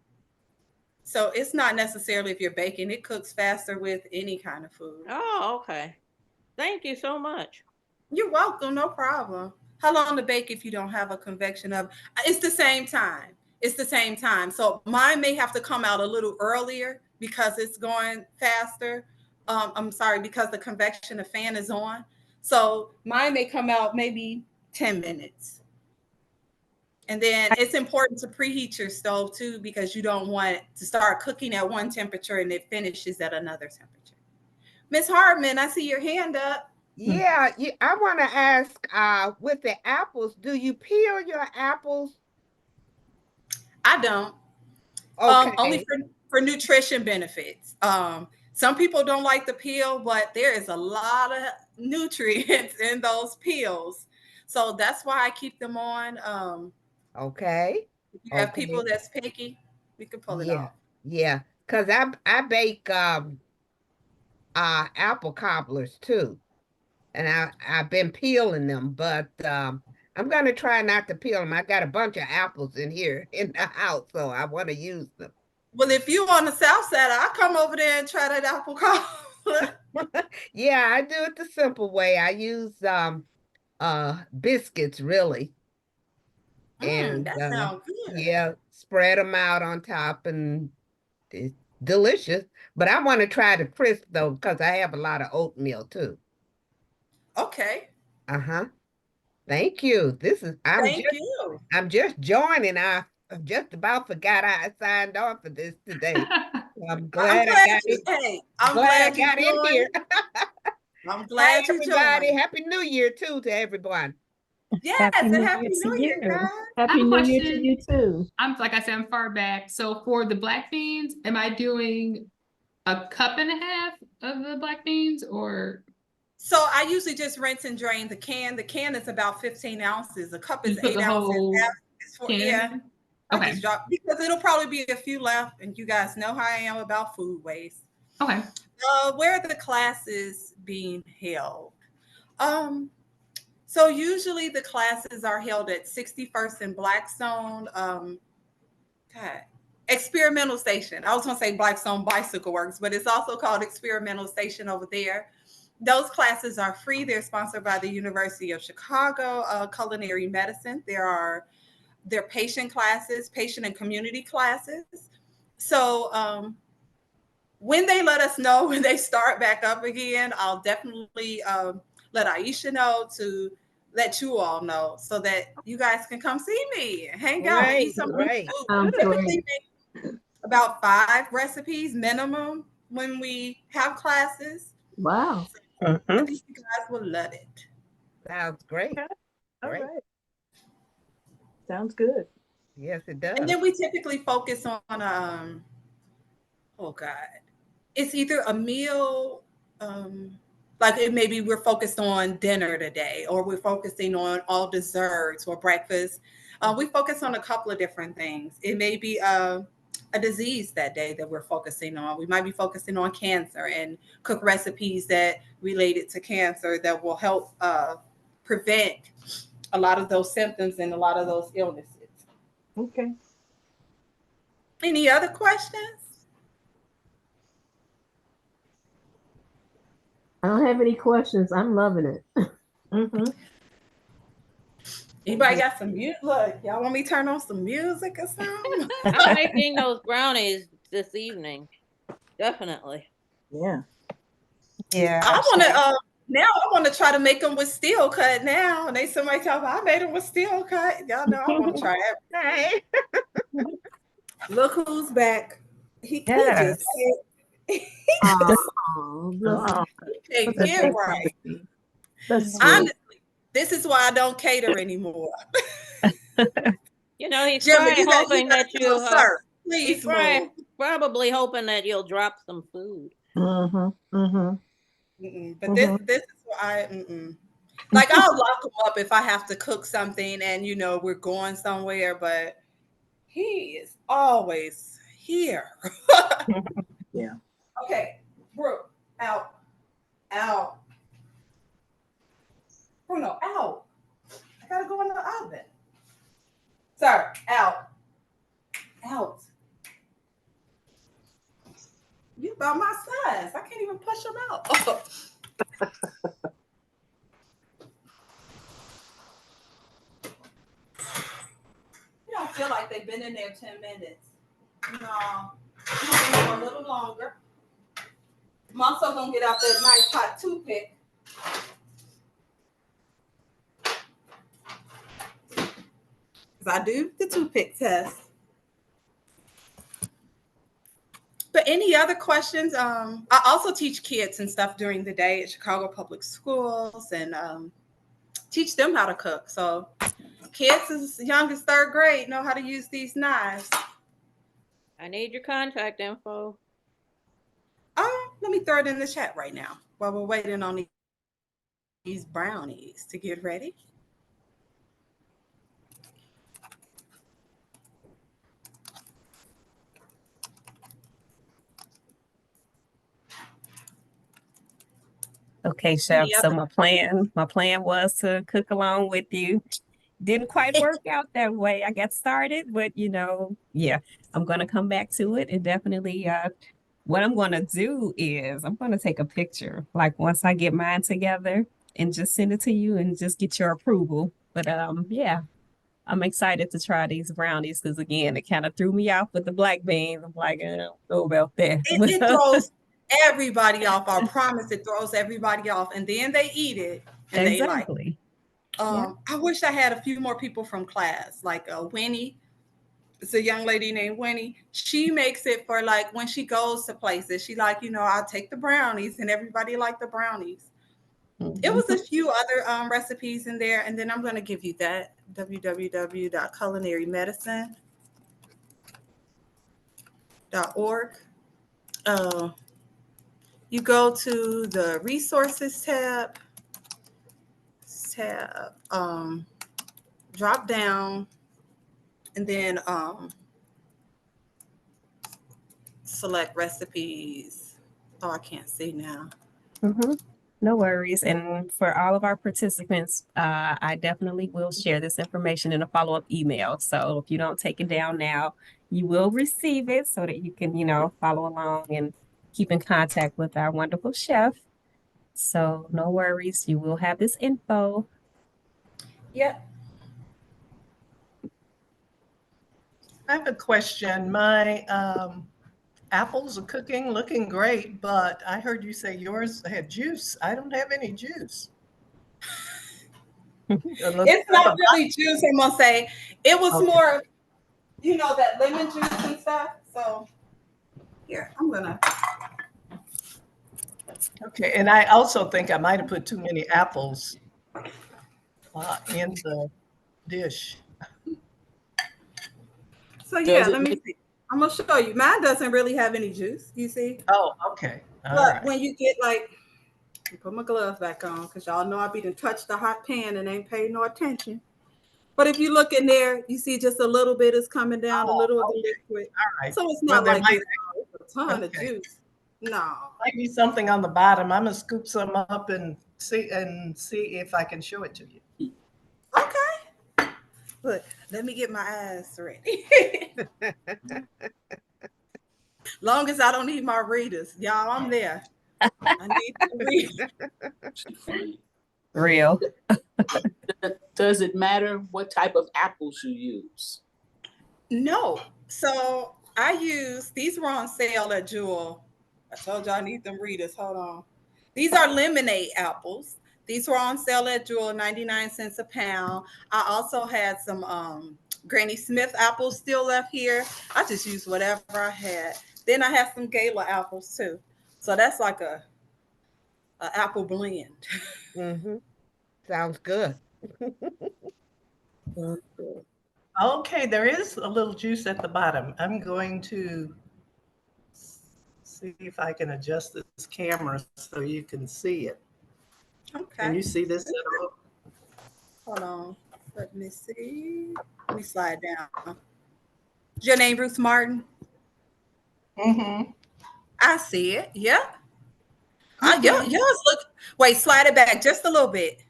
So it's not necessarily if you're baking, it cooks faster with any kind of food. Oh, okay. Thank you so much. You're welcome. No problem. How long to bake if you don't have a convection oven? It's the same time. It's the same time. So mine may have to come out a little earlier because it's going faster. I'm sorry, because the convection, the fan is on. So mine may come out maybe 10 minutes. And then it's important to preheat your stove too, because you don't want to start cooking at one temperature and it finishes at another temperature. Miss Hardman, I see your hand up. Yeah, I want to ask, with the apples, do you peel your apples? I don't. Okay. Only for nutrition benefits. Some people don't like the peel, but there is a lot of nutrients in those peels. So that's why I keep them on. Okay. If you have Okay. people that's picky, we can pull it Yeah. off. Yeah. Because I bake apple cobblers too. And I've been peeling them, but I'm gonna try not to peel them. I got a bunch of apples in here in the house, so I want to use them. Well, if you on the south side, I'll come over there and try that apple cobbler. Yeah, I do it the simple way. I use biscuits really, and That sounds good. yeah, spread them out on top, and it's delicious. But I want to try the crisp though, because I have a lot of oatmeal too. Okay. Uh-huh. Thank you. Thank you. I'm just joining. I just about forgot I signed on for this today. So I'm glad I got it. I'm Glad I glad you got in here. I'm Hi glad you everybody. joined. Happy New Year too to everyone. Yes, Happy and New happy Year to New Year, you. guys. I Happy have a New Year to question. you too. Like I said, I'm far back. So for the black beans, am I doing a cup and a half of the black beans or? So I usually just rinse and drain the can. The can is about 15 ounces. A cup You is put 8 the ounces. whole can Yeah. in? I Okay. just drop because it'll probably be a few left, and you guys know how I am about food waste. Okay. Where are the classes being held? So usually the classes are held at 61st and Blackstone. Experimental Station. I was going to say Blackstone Bicycle Works, but it's also called Experimental Station over there. Those classes are free. They're sponsored by the University of Chicago Culinary Medicine. They're patient classes, patient and community classes. So when they let us know when they start back up again, I'll definitely let Aisha know to let you all know so that you guys can come see me and hang out and eat some food. We typically make about 5 recipes minimum when we have classes. Wow. So I think you guys will love it. Sounds great. All Great. right. Sounds good. Yes, it does. And then we typically focus on oh God. It's either a meal, like maybe we're focused on dinner today, or we're focusing on all desserts or breakfast. We focus on a couple of different things. It may be a disease that day that we're focusing on. We might be focusing on cancer and cook recipes that related to cancer that will help prevent a lot of those symptoms and a lot of those illnesses. Okay. Any other questions? I don't have any questions. I'm loving it. Anybody got some music? Look, y'all want me to turn on some music or something? I'm making those brownies this evening. Definitely. Yeah. Yeah. I want to now I want to try to make them with steel cut now. And somebody tell me I made them with steel cut. Y'all know I want to try everything. Look who's back. He just can't get right. Honestly, this is why I don't cater anymore. You know, he's Jimmy, probably hoping that you sir, please, he's probably hoping that you'll drop some food. But this is why like I'll lock him up if I have to cook something and we're going somewhere, but he is always here. Yeah. Okay, Brooke, out. Bruno, out. I gotta go in the oven. Sir, out. You about my size. I can't even push them out. You don't feel like they've been in there 10 minutes. No. A little longer. I'm also gonna get out that nice hot toothpick. I do the toothpick test. But any other questions? I also teach kids and stuff during the day at Chicago Public Schools and teach them how to cook. So kids as young as 3rd grade know how to use these knives. I need your contact info. Let me throw it in the chat right now while we're waiting on these brownies to get ready. Okay, Chef. So my plan was to cook along with you. Didn't quite work out that way. I got started, but yeah, I'm gonna come back to it and definitely what I'm gonna do is I'm gonna take a picture, like once I get mine together and just send it to you and just get your approval. But yeah, I'm excited to try these brownies because again, it kind of threw me off with the black beans. I'm like, I don't know about that. It throws everybody off. I promise it throws everybody off. And then they eat it and they like, Exactly. I wish I had a few more people from class, like Winnie. It's a young lady named Winnie. She makes it for like when she goes to places. She like, I'll take the brownies and everybody like the brownies. It was a few other recipes in there. And then I'm going to give you that www.culinarymedicine.org. You go to the resources tab, drop down, and then select recipes. Oh, I can't see now. No worries. And for all of our participants, I definitely will share this information in a follow-up email. So if you don't take it down now, you will receive it so that you can, follow along and keep in contact with our wonderful chef. So no worries. You will have this info. Yep. I have a question. My apples are cooking, looking great, but I heard you say yours had juice. I don't have any juice. It's not really juice, I'm gonna say. It was more, that lemon juice and stuff. So here, I'm gonna. Okay, and I also think I might have put too many apples in the dish. So yeah, let me see. I'm gonna show you. Mine doesn't really have any juice. You see? Oh, okay. But when you get like, put my gloves back on because y'all know I be to touch the hot pan and ain't pay no attention. But if you look in there, you see just a little bit is coming down, a little of the liquid. All right. So it's not like it's a ton of juice. No. Might be something on the bottom. I'm gonna scoop some up and see if I can show it to you. Okay. Look, let me get my eyes ready. Long as I don't need my readers, y'all, I'm there. I need the readers. Real. Does it matter what type of apples you use? No. So I use, these were on sale at Jewel. I told you I need them readers. Hold on. These are lemonade apples. These were on sale at Jewel, 99 cents a pound. I also had some Granny Smith apples still left here. I just used whatever I had. Then I have some Gala apples too. So that's like a apple blend. Sounds good. Okay, there is a little juice at the bottom. I'm going to see if I can adjust this camera so you can see it. Okay. Can you see this at all? Hold on. Let me see. Let me slide down. Is your name Ruth Martin? I see it. Yep. Yours look. Wait, slide it back just a little bit.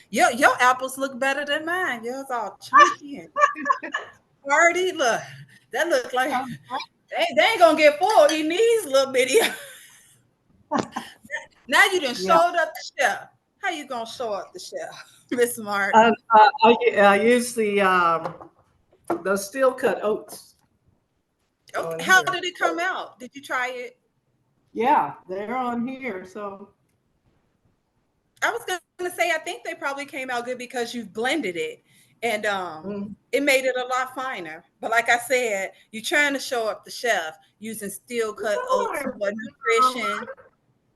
Your apples look better than mine. Yours all chunky and party. Look, that look like they ain't gonna get full eating these little bitty. Now you done showed up the shelf. How you gonna show up the shelf, Miss Martin? I use the steel cut oats. Okay. How did it come out? Did you try it? Yeah, they're on here. So I was gonna say I think they probably came out good because you blended it and it made it a lot finer. But like I said, you're trying to show up the chef using steel cut oats for nutrition,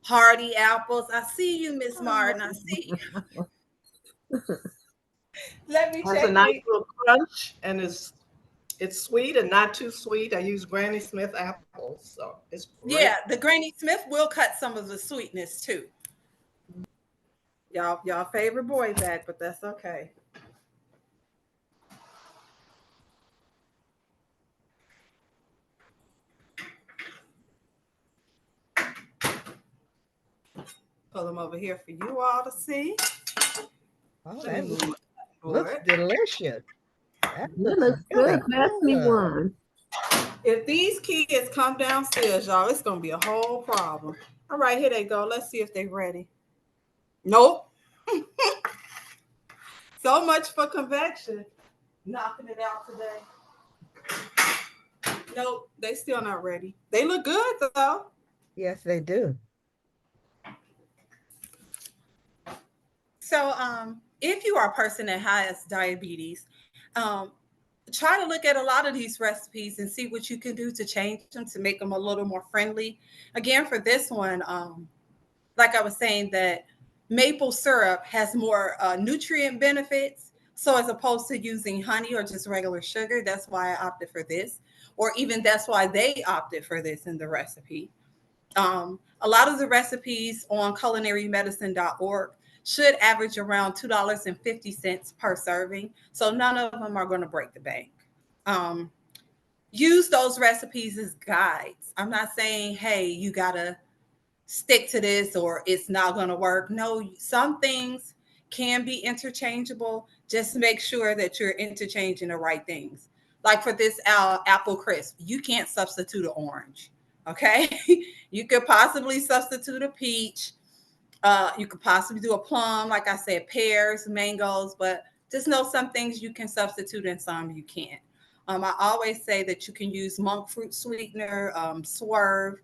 hearty apples. I see you, Miss Martin. I see you. Let me check. Has a nice little crunch and is It's sweet and not too sweet. I use Granny Smith apples, so it's great. Yeah, the Granny Smith will cut some of the sweetness too. Y'all favorite boy back, but that's okay. Pull them over here for you all to see. Oh, Let me that move my looks board. delicious. That It looks looks really good. Pass me good. one. If these kids come downstairs, y'all, it's gonna be a whole problem. All right, here they go. Let's see if they're ready. Nope. So much for convection. Knocking it out today. Nope, they still not ready. They look good though. Yes, they do. So if you are a person that has diabetes, try to look at a lot of these recipes and see what you can do to change them to make them a little more friendly. Again, for this one, like I was saying, that maple syrup has more nutrient benefits. So as opposed to using honey or just regular sugar, that's why I opted for this. Or even that's why they opted for this in the recipe. A lot of the recipes on culinarymedicine.org should average around $2.50 per serving. So none of them are going to break the bank. Um, Use those recipes as guides. I'm not saying, hey, you got to stick to this or it's not going to work. No, some things can be interchangeable. Just make sure that you're interchanging the right things. Like for this apple crisp, you can't substitute an orange. Okay. You could possibly substitute a peach. You could possibly do a plum, like I said, pears, mangoes, but just know some things you can substitute and some you can't. I always say that you can use monk fruit sweetener, swerve.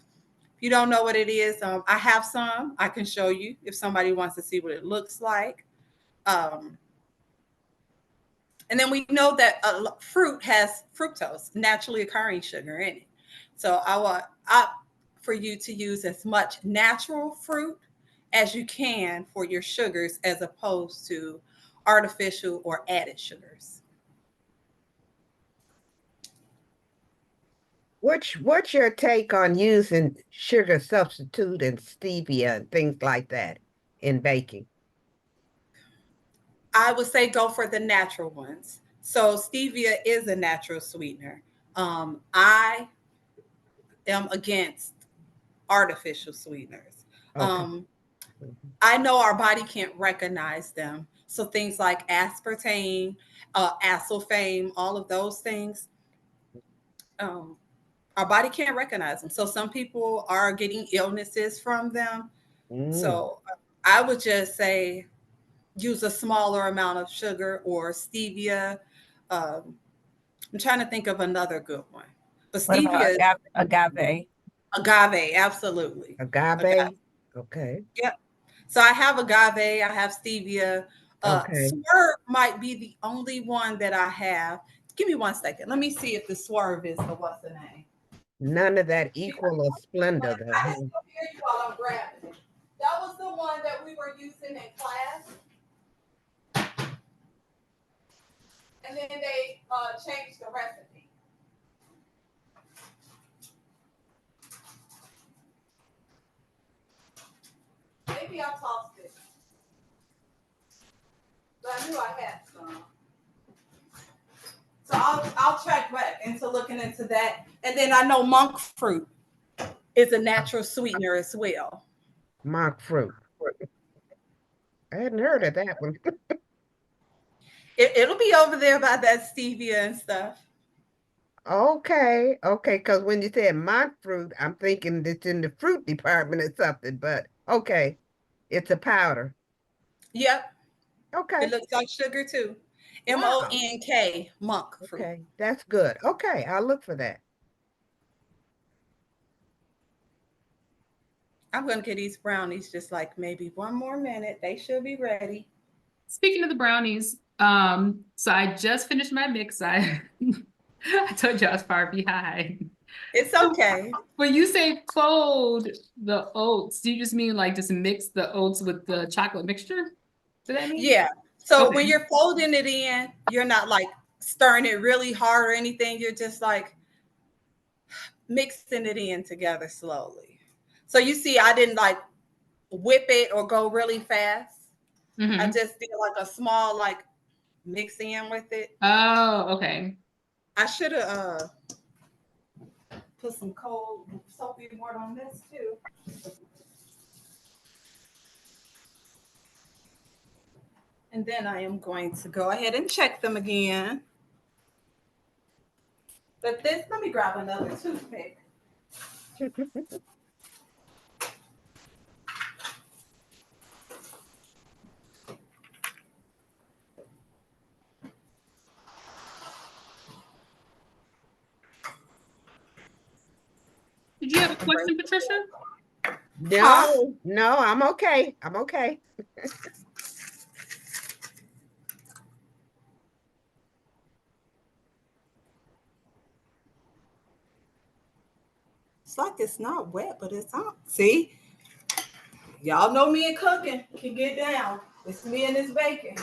If you don't know what it is, I have some. I can show you if somebody wants to see what it looks like. Um, and then we know that fruit has fructose, naturally occurring sugar in it. So I want for you to use as much natural fruit as you can for your sugars as opposed to artificial or added sugars. What's your take on using sugar substitute and stevia and things like that in baking? I would say go for the natural ones. So stevia is a natural sweetener. I am against artificial sweeteners. Okay. I know our body can't recognize them. So things like aspartame, aspartame, all of those things, our body can't recognize them. So some people are getting illnesses from them. So I would just say use a smaller amount of sugar or stevia. I'm trying to think of another good one. But What stevia about agave? Agave, absolutely. Agave? Okay. Yep. So I have agave, I have stevia. Okay. Swerve might be the only one that I have. Give me 1 second. Let me see if the swerve is the what's the name. None of that equal or splendor, I though. just come here you while I'm grabbing it. That was the one that we were using in class. And then they changed the recipe. Maybe I tossed it. But I knew I had some. So I'll check back into looking into that. And then I know monk fruit is a natural sweetener as well. Monk fruit. I hadn't heard of that one. It'll be over there by that stevia and stuff. Okay, because when you said monk fruit, I'm thinking it's in the fruit department or something, but okay, it's a powder. Yep. Okay. It looks like sugar too. Wow. MONK, monk fruit. Okay, that's good. Okay, I'll look for that. I'm going to get these brownies just like maybe 1 more minute. They should be ready. Speaking of the brownies, so I just finished my mix. I told you I was far behind. It's okay. When you say fold the oats, do you just mean like just mix the oats with the chocolate mixture? Does that mean? Yeah. So Okay. when you're folding it in, you're not like stirring it really hard or anything. You're just like mixing it in together slowly. So you see, I didn't like whip it or go really fast. I just did like a small like mix in with it. Oh, okay. I should have put some cold soapy water on this too. And then I am going to go ahead and check them again. But this, let me grab another toothpick. Did you have a question, Patricia? No, no, I'm okay. I'm okay. It's like it's not wet, but it's on. See? Y'all know me and cooking can get down. It's me and this bacon.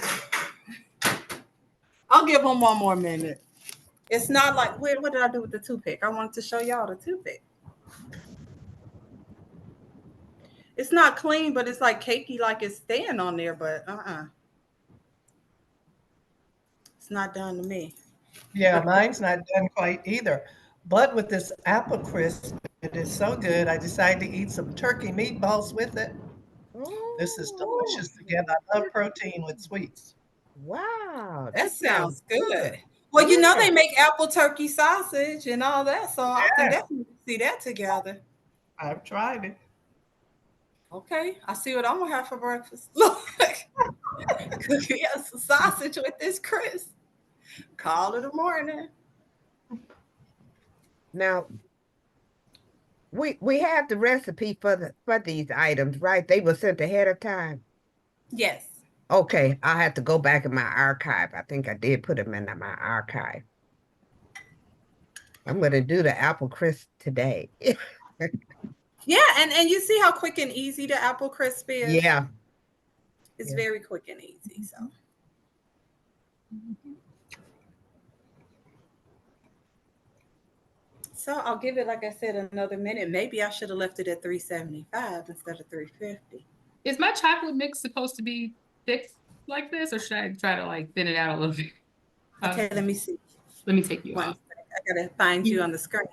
I'll give them one more minute. It's not like, what did I do with the toothpick? I wanted to show y'all the toothpick. It's not clean, but it's like cakey, like it's staying on there, but it's not done to me. Yeah, mine's not done quite either. But with this apple crisp, it is so good. I decided to eat some turkey meatballs with it. This is delicious together. I love protein with sweets. Wow, That sounds good. Well, you know they make apple turkey sausage and all that, so I can definitely see that together. I've tried it. Okay, I see what I'm gonna have for breakfast. Look, cookie and some sausage with this crisp. Call it a morning. Now, we have the recipe for these items, right? They were sent ahead of time. Yes. Okay, I have to go back in my archive. I think I did put them in my archive. I'm going to do the apple crisp today. Yeah, and you see how quick and easy the apple crisp is? Yeah. It's very quick and easy, so. So I'll give it, like I said, another minute. Maybe I should have left it at 375 instead of 350. Is my chocolate mix supposed to be thick like this, or should I try to like thin it out a little bit? Okay, let me see. Let me take you off. I gotta find you on the screen.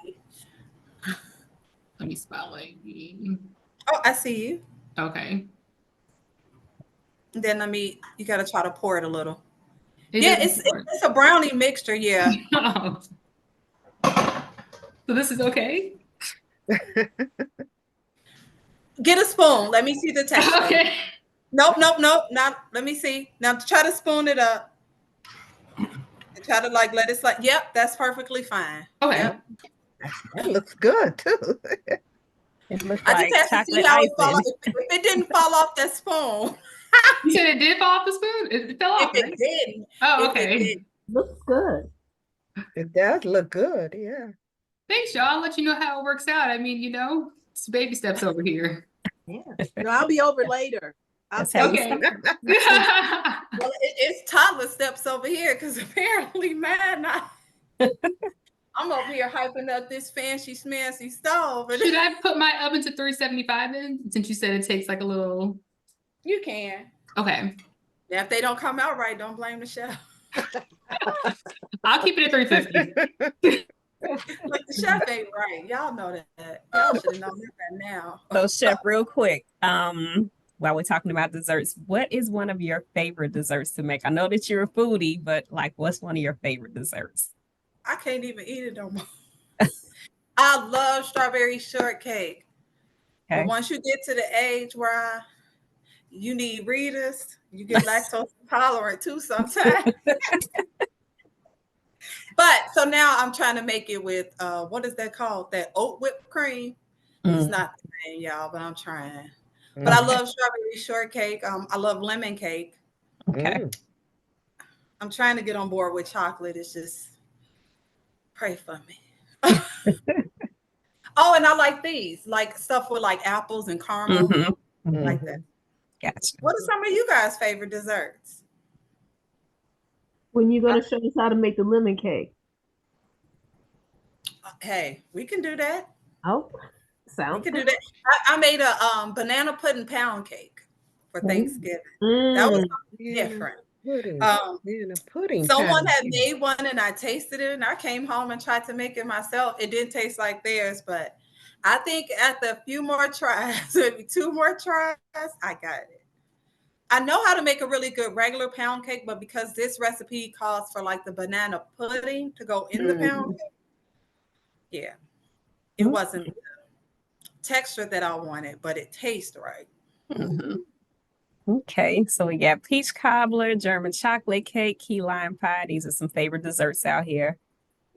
Let me spell it. Oh, I see you. Okay. Then you gotta try to pour it a little. Yeah, it's a brownie mixture, yeah. Oh. So this is okay? Get a spoon. Let me see the texture. Okay. Nope. Not. Let me see. Now try to spoon it up. And try to like let it slide. Yep, that's perfectly fine. Okay. Yep. That looks good too. It looks I like just have to see chocolate how icing. it fall off. If it didn't fall off that spoon. You said it did fall off the spoon? It fell off. If it didn't. Oh, okay. Looks good. It does look good, yeah. Thanks, y'all. I'll let you know how it works out. I mean, it's baby steps over here. Yeah. No, I'll be over later. Okay. Well, it's toddler steps over here because apparently, man, I'm over here hyping up this fancy schmancy stove. Should I put my oven to 375 in? Since you said it takes like a little. You can. Okay. Yeah, if they don't come out right, don't blame the chef. I'll keep it at 350. Like the chef ain't right. Y'all know that. Y'all should have known that by now. So, Chef, real quick, while we're talking about desserts, what is one of your favorite desserts to make? I know that you're a foodie, but like, what's one of your favorite desserts? I can't even eat it no more. I love strawberry shortcake. Okay. But once you get to the age where you need readers, you get lactose intolerant too sometimes. But so now I'm trying to make it with what is that called? That oat whipped cream. It's not the same, y'all, but I'm trying. But I love strawberry shortcake. I love lemon cake. Okay. I'm trying to get on board with chocolate. It's just pray for me. Oh, and I like these, like stuff with like apples and caramel, like that. Gotcha. What are some of you guys' favorite desserts? When you gonna show us how to make the lemon cake? Hey, we can do that. Oh, We sounds can good. do that. I made a banana pudding pound cake for Thanksgiving. That was Mm. something different. Pudding. Um, Banana pudding Someone pound had cake. made one and I tasted it and I came home and tried to make it myself. It didn't taste like theirs, but I think after a few more tries, maybe 2 more tries, I got it. I know how to make a really good regular pound cake, but because this recipe calls for like the banana pudding to go in the pound cake, yeah, it wasn't the texture that I wanted, but it tastes right. Mhm. Okay, so we got peach cobbler, German chocolate cake, key lime pie. These are some favorite desserts out here.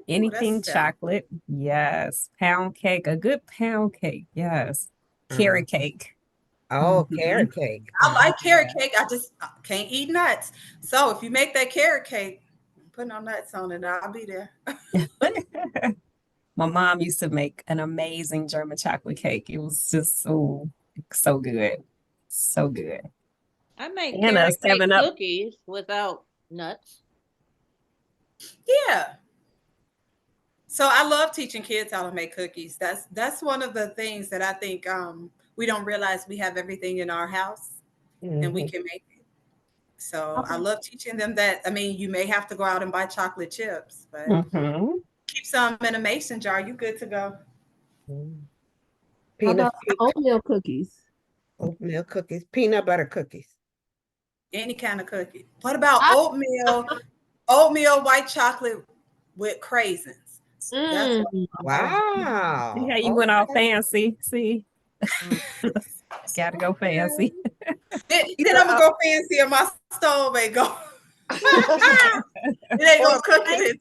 Ooh, Anything that's chocolate, yes. Pound cake, a good pound cake, yes. Carrot cake. Oh, Mhm. carrot cake. I like carrot cake. I can't eat nuts. So if you make that carrot cake, put no nuts on it, I'll be there. My mom used to make an amazing German chocolate cake. It was just so good. So good. I make And a carrot cake 7 Up. cookies without nuts. Yeah. So I love teaching kids how to make cookies. That's one of the things that I think we don't realize we have everything in our house and we Mhm. can make it. So I love teaching them that. I mean, you may have to go out and buy chocolate chips, but Mhm. keep some in a mason jar. You good to go. Mm. How Peanut about oatmeal cookies? oatmeal cookies, peanut butter cookies. Any kind of cookie. What about I- oatmeal white chocolate with craisins? That's what Mm. See Wow. how you went all Okay. fancy. See, gotta go fancy. then I'm gonna go fancy and my stove ain't go. It ain't Or gonna cook it.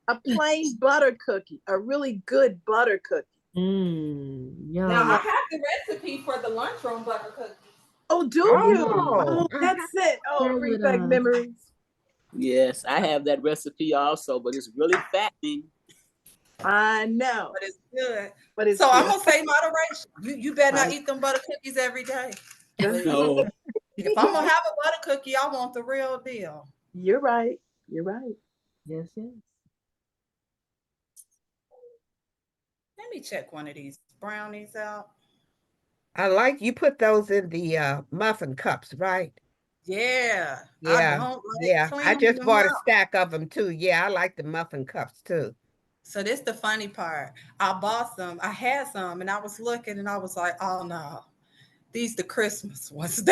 a plain butter cookie, a really good butter cookie. Now I Yum. have the recipe for the lunchroom butter cookies. Oh, do you? Oh, Oh, that's it. Oh, Share bring with back us. memories. Yes, I have that recipe also, but it's really fattening. I know, But it's good. but it's So I'm good. gonna say moderation. You better not I eat them butter cookies every day. No. If I'm gonna have a butter cookie, I want the real deal. You're right. You're right. Yes, yes. Let me check one of these brownies out. I like you put those in the muffin cups, right? Yeah, I Yeah, don't like yeah. I cleaning just them bought a out. stack of them too. Yeah, I like the muffin cups too. So this the funny part. I bought some. I had some, and I was looking, and I was like, "Oh no, these the Christmas ones."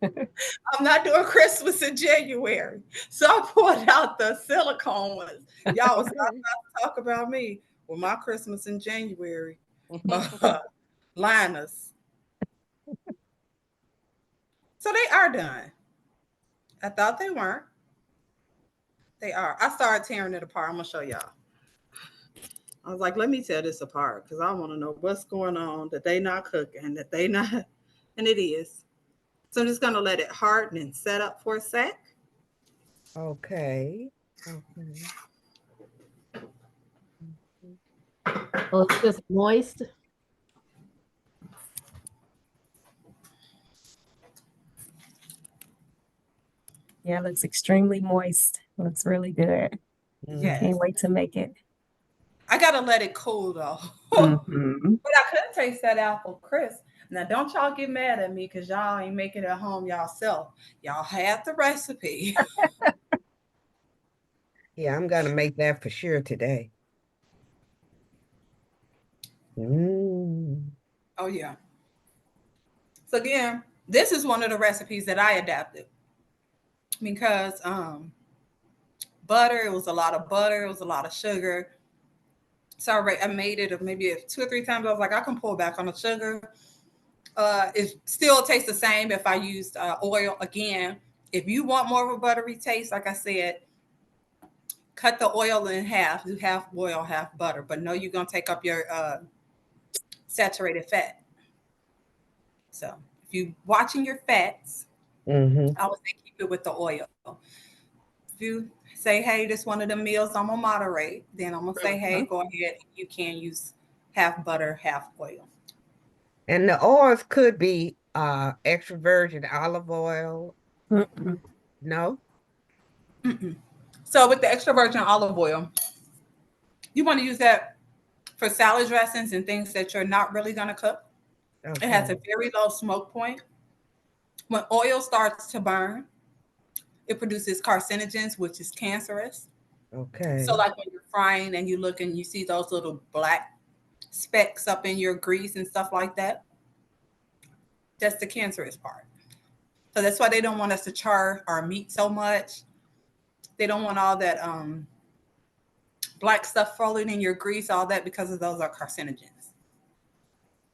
I'm not doing Christmas in January, so I pulled out the silicone ones. Y'all was not to talk about me with my Christmas in January. Linus. So they are done. I thought they weren't. They are. I started tearing it apart. I'm gonna show y'all. I was like, let me tear this apart because I want to know what's going on, that they not cooking, that they not, and it is. So I'm just gonna let it harden and set up for a sec. Okay. Okay. Oh, it's just moist. Yeah, it looks extremely moist. Looks really good. Yes. Can't wait to make it. I gotta let it cool though. Mhm. But I could taste that apple crisp. Now don't y'all get mad at me because y'all ain't making it at home yourself. Y'all had the recipe. Yeah, I'm gonna make that for sure today. Mm. Oh yeah. So again, this is one of the recipes that I adapted because butter, it was a lot of butter, it was a lot of sugar. So I made it maybe 2 or 3 times. I was like, I can pull back on the sugar. It still tastes the same if I used oil again. If you want more of a buttery taste, like I said, cut the oil in half. Do half oil, half butter. But no, you're gonna take up your saturated fat. So if you watching your fats, Mm-hmm. I would say keep it with the oil. If you say, hey, this one of the meals I'm gonna moderate, then I'm gonna say, hey, go ahead. You can use half butter, half oil. And the oils could be extra virgin olive oil. Mm-mm. No? Mm-mm. So with the extra virgin olive oil, you want to use that for salad dressings and things that you're not really going to cook. It has a very low smoke point. When oil starts to burn, it produces carcinogens, which is cancerous. Okay. So like when you're frying and you look and you see those little black specks up in your grease and stuff like that, that's the cancerous part. So that's why they don't want us to char our meat so much. They don't want all that black stuff falling in your grease, all that, because of those are carcinogens.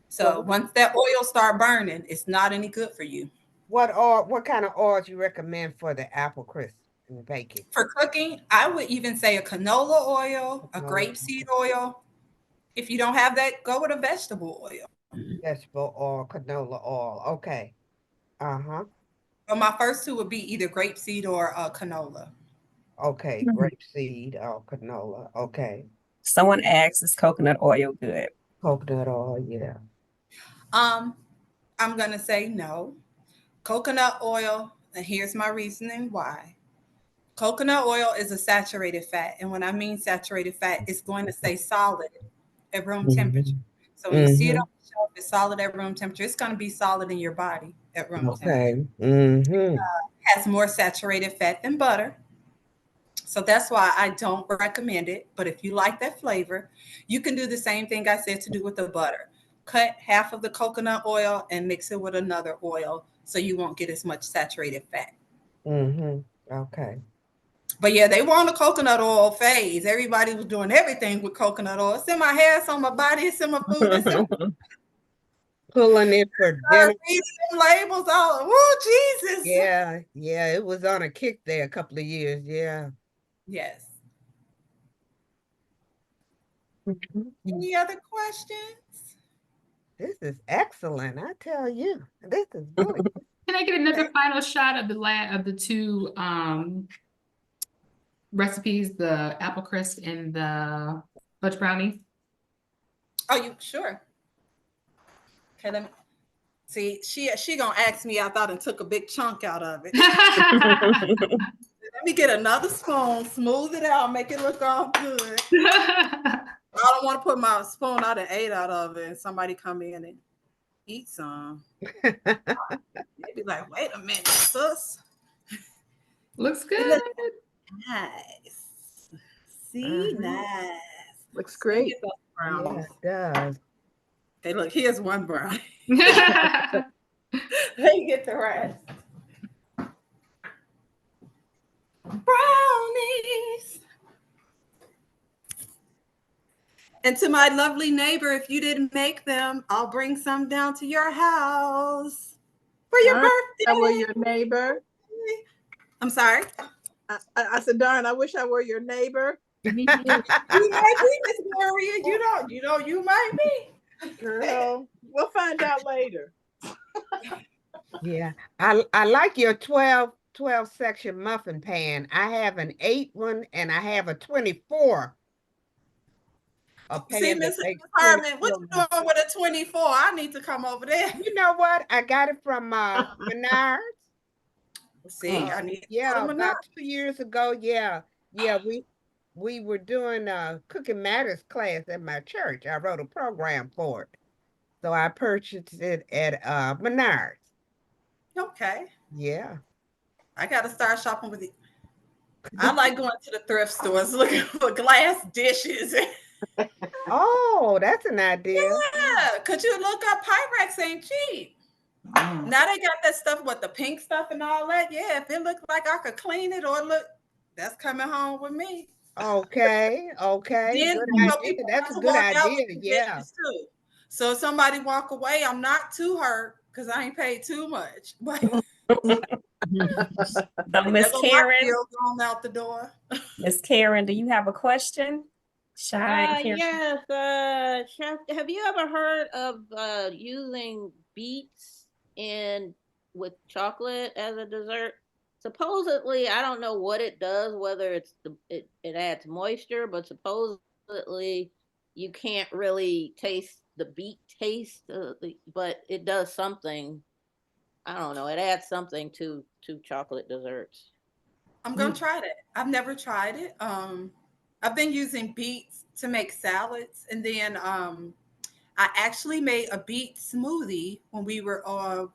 So once that oil start burning, it's not any good for you. What kind of oils you recommend for the apple crisp and baking? For cooking, I would even say a canola oil, a grapeseed oil. If you don't have that, go with a vegetable oil. Vegetable oil, canola oil. Okay. Uh-huh. But my first two would be either grapeseed or canola. Okay, grapeseed or canola. Okay. Someone asks, is coconut oil good? Coconut oil, yeah. I'm gonna say no. Coconut oil, and here's my reasoning why. Coconut oil is a saturated fat, and when I mean saturated fat, it's going to stay solid at room temperature. So when you see it on the shelf, it's solid at room temperature. It's going to be solid in your body at room temperature. Okay. Has more saturated fat than butter. So that's why I don't recommend it. But if you like that flavor, you can do the same thing I said to do with the butter. Cut half of the coconut oil and mix it with another oil so you won't get as much saturated fat. Okay. But yeah, they were on the coconut oil phase. Everybody was doing everything with coconut oil. It's in my hair, it's on my body, it's in my food. It's in Pulling it for dinner. reading them labels all. Oh, Jesus. Yeah, it was on a kick there a couple of years. Yeah. Yes. Any other questions? This is excellent. I tell you, this is really good. Can I get another final shot of the two recipes, the apple crisp and the fudge brownie? Oh, you sure? Okay, let me see. She gonna ask me after I done took a big chunk out of it. Let me get another spoon, smooth it out, make it look all good. I don't want to put my spoon out and ate out of it, and somebody come in and eat some. They'd be like, "Wait a minute, sis." Looks good. Nice. See, nice. Looks great. Yeah, it does. Okay, look, here's one brownie. Let me get the rest. Brownies. And to my lovely neighbor, if you didn't make them, I'll bring some down to your house for your birthday. I were your neighbor. I'm sorry. I said, darn, I wish I were your neighbor. You might be, Miss Gloria. You might be. Girl, we'll find out later. Yeah, I like your 12 section muffin pan. I have an 8 one and I have a 24. See, Mrs. Harmon, what you doing with a 24? I need to come over there. You know what? I got it from Menards. See, I need to yeah, go to about Menards. 2 years ago. Yeah, we were doing a Cooking Matters class at my church. I wrote a program for it, so I purchased it at Menards. Okay. Yeah. I gotta start shopping with it. I like going to the thrift stores looking for glass dishes. Oh, that's an idea. Yeah, could you look up Pyrex ain't cheap. Now they got that stuff with the pink stuff and all that. Yeah, if it looked like I could clean it or look, that's coming home with me. Okay. Then, Good idea. That's a good idea. Yeah. Too. So if somebody walk away, I'm not too hurt because I ain't paid too much. So Miss Karen, going out the door. Miss Karen, do you have a question? Yes, Chef, have you ever heard of using beets with chocolate as a dessert? Supposedly, I don't know what it does, whether it's it adds moisture, but supposedly you can't really taste the beet taste, but it does something. I don't know. It adds something to chocolate desserts. I'm gonna try that. I've never tried it. I've been using beets to make salads, and then I actually made a beet smoothie when we were a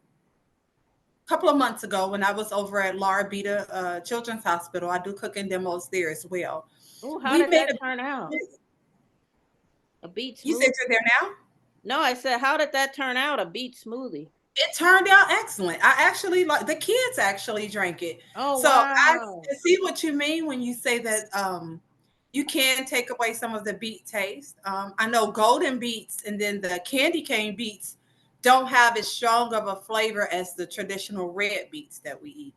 couple of months ago when I was over at Laura Beta Children's Hospital. I do cooking demos there as well. Oh, how We did made that turn out? A beet You said smoothie? you're there now? No, I said, how did that turn out? A beet smoothie? It turned out excellent. I actually like the kids actually drank it. Oh, So I wow. see what you mean when you say that you can take away some of the beet taste. I know golden beets and then the candy cane beets don't have as strong of a flavor as the traditional red beets that we eat.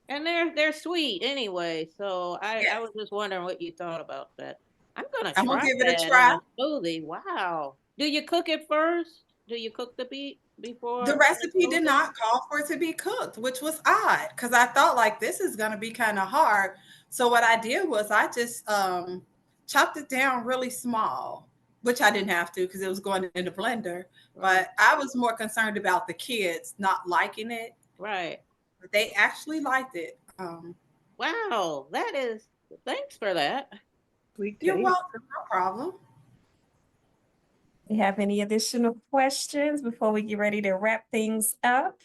And they're sweet anyway. So I Yes. was just wondering what you thought about that. I'm gonna I'm gonna try give it a that in try. a smoothie. Wow. Do you cook it first? Do you cook the beet before The the recipe did smoothie? not call for it to be cooked, which was odd because I thought like this is gonna be kind of hard. So what I did was I just chopped it down really small, which I didn't have to because it was going in the blender. Right. But I was more concerned about the kids not liking it. Right. But they actually liked it. Wow. Thanks for that. You're welcome. No problem. You have any additional questions before we get ready to wrap things up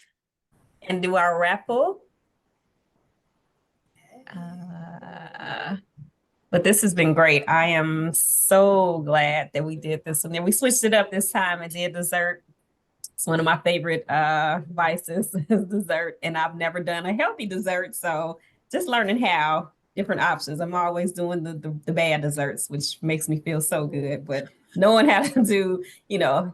and do our raffle? But this has been great. I am so glad that we did this. And then we switched it up this time and did dessert. It's one of my favorite vices is dessert. And I've never done a healthy dessert. So just learning how different options. I'm always doing the bad desserts, which makes me feel so good. But knowing how to do,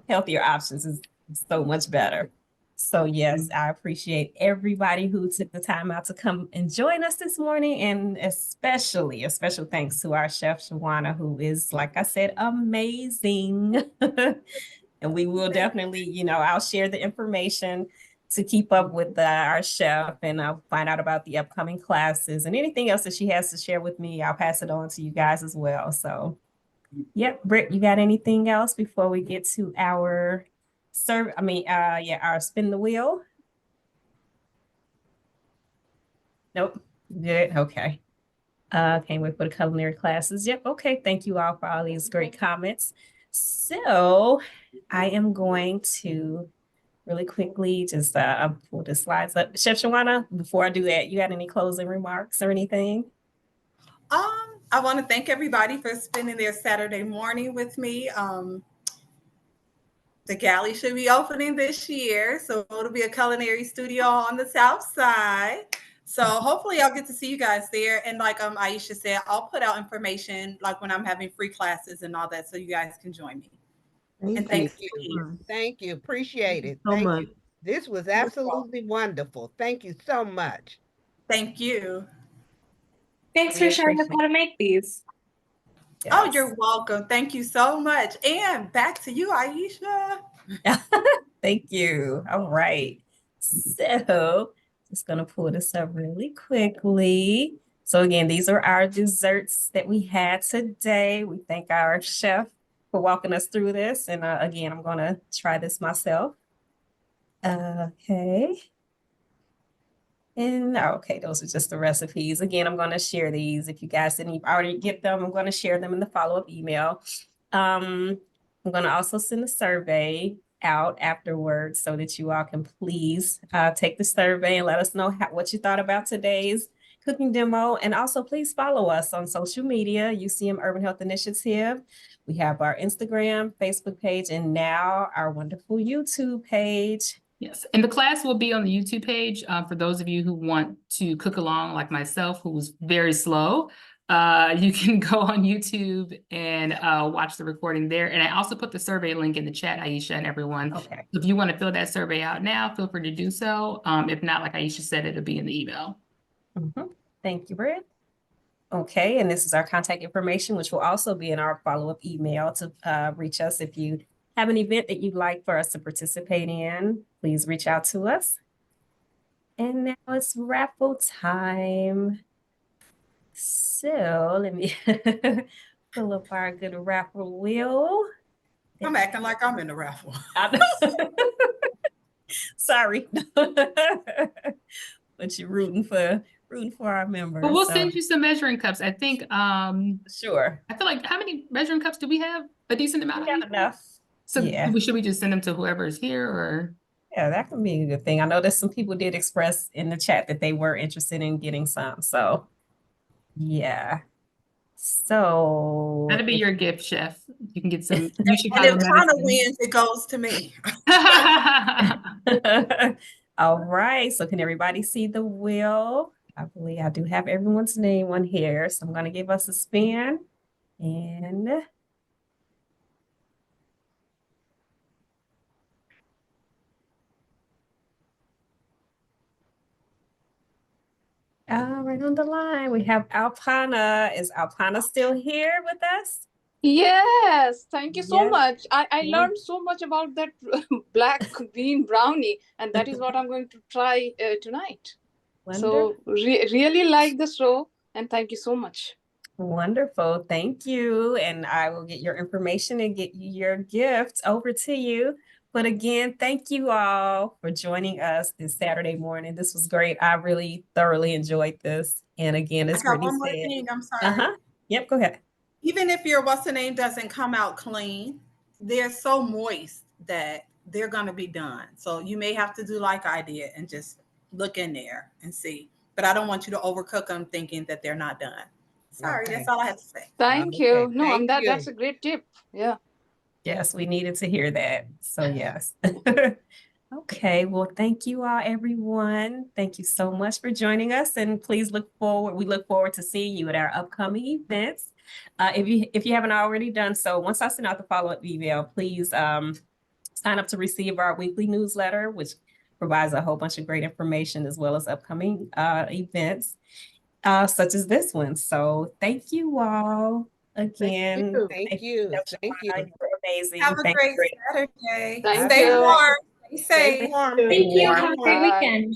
healthier options is so much better. So yes, I appreciate everybody who took the time out to come and join us this morning, and especially a special thanks to our chef Shawana, who is, like I said, amazing. And we will definitely, I'll share the information to keep up with our chef, and I'll find out about the upcoming classes and anything else that she has to share with me. I'll pass it on to you guys as well. So, yep, Britt, you got anything else before we get to our our spin the wheel? Nope. Good. Okay. Can't wait for the culinary classes. Yep. Okay. Thank you all for all these great comments. So I am going to really quickly just pull the slides up. Chef Shawana, before I do that, you got any closing remarks or anything? I want to thank everybody for spending their Saturday morning with me. The galley should be opening this year, so it'll be a culinary studio on the South Side. So hopefully I'll get to see you guys there. And like Aisha said, I'll put out information like when I'm having free classes and all that, so you guys can join me. Thank you. Thank you. Appreciate it. Thank you. This was absolutely wonderful. Thank you so much. Thank you. Thanks for showing us how to make these. Yes. Oh, you're welcome. Thank you so much. And back to you, Aisha. Thank you. All right. So just going to pull this up really quickly. So again, these are our desserts that we had today. We thank our chef for walking us through this. And again, I'm going to try this myself. Okay. And okay, those are just the recipes. Again, I'm going to share these. If you guys didn't already get them, I'm going to share them in the follow-up email. I'm going to also send a survey out afterwards so that you all can please take the survey and let us know what you thought about today's cooking demo. And also please follow us on social media, UCM Urban Health Initiative. We have our Instagram, Facebook page, and now our wonderful YouTube page. Yes, and the class will be on the YouTube page for those of you who want to cook along like myself, who was very slow. You can go on YouTube and watch the recording there. And I also put the survey link in the chat, Aisha and everyone. Okay. If you want to fill that survey out now, feel free to do so. If not, like Aisha said, it'll be in the email. Thank you, Britt. Okay, and this is our contact information, which will also be in our follow-up email to reach us if you have an event that you'd like for us to participate in. Please reach out to us. And now it's raffle time. So let me pull up our good raffle wheel. I'm acting like I'm in the raffle. Sorry. But you're rooting for rooting for our members. But we'll so- send you some measuring cups. I think, Sure. I feel like, how many measuring cups do we have? A decent amount We of have enough. So Yeah. should we just send them to whoever is here or? Yeah, that can be a good thing. I know that some people did express in the chat that they were interested in getting some. So, yeah. So, That'll be your gift, chef. You can get some And Chicago if Tana medicine. wins, it goes to me. all right. So, can everybody see the wheel? I believe I do have everyone's name on here. So, I'm going to give us a spin. And right on the line, we have Alpana. Is Alpana still here with us? Yes, thank you so Yes. much. I Yeah. learned so much about that black bean brownie, and that is what I'm going to try tonight. So really like the show, and thank you so much. Wonderful. Thank you. And I will get your information and get you your gift over to you. But again, thank you all for joining us this Saturday morning. This was great. I really thoroughly enjoyed this. And again, as I got Brittany one more said, thing. I'm sorry. Yep, go ahead. Even if your what's the name doesn't come out clean, they're so moist that they're going to be done. So you may have to do like I did and just look in there and see. But I don't want you to overcook them thinking that they're not done. Sorry, Okay. that's all I have to say. Thank you. No, that's a great tip. Yeah. Yes, we needed to hear that. So yes. Okay, well, thank you all, everyone. Thank you so much for joining us, and please we look forward to seeing you at our upcoming events. If you haven't already done so, once I send out the follow-up email, please sign up to receive our weekly newsletter, which provides a whole bunch of great information as well as upcoming events, such as this one. So thank you all again. Thank you. Thank you. You're amazing. Have a Thank great you. Saturday. Thank Stay you. warm. Stay Stay safe. warm. Thank you. warm. Have a great Bye. weekend.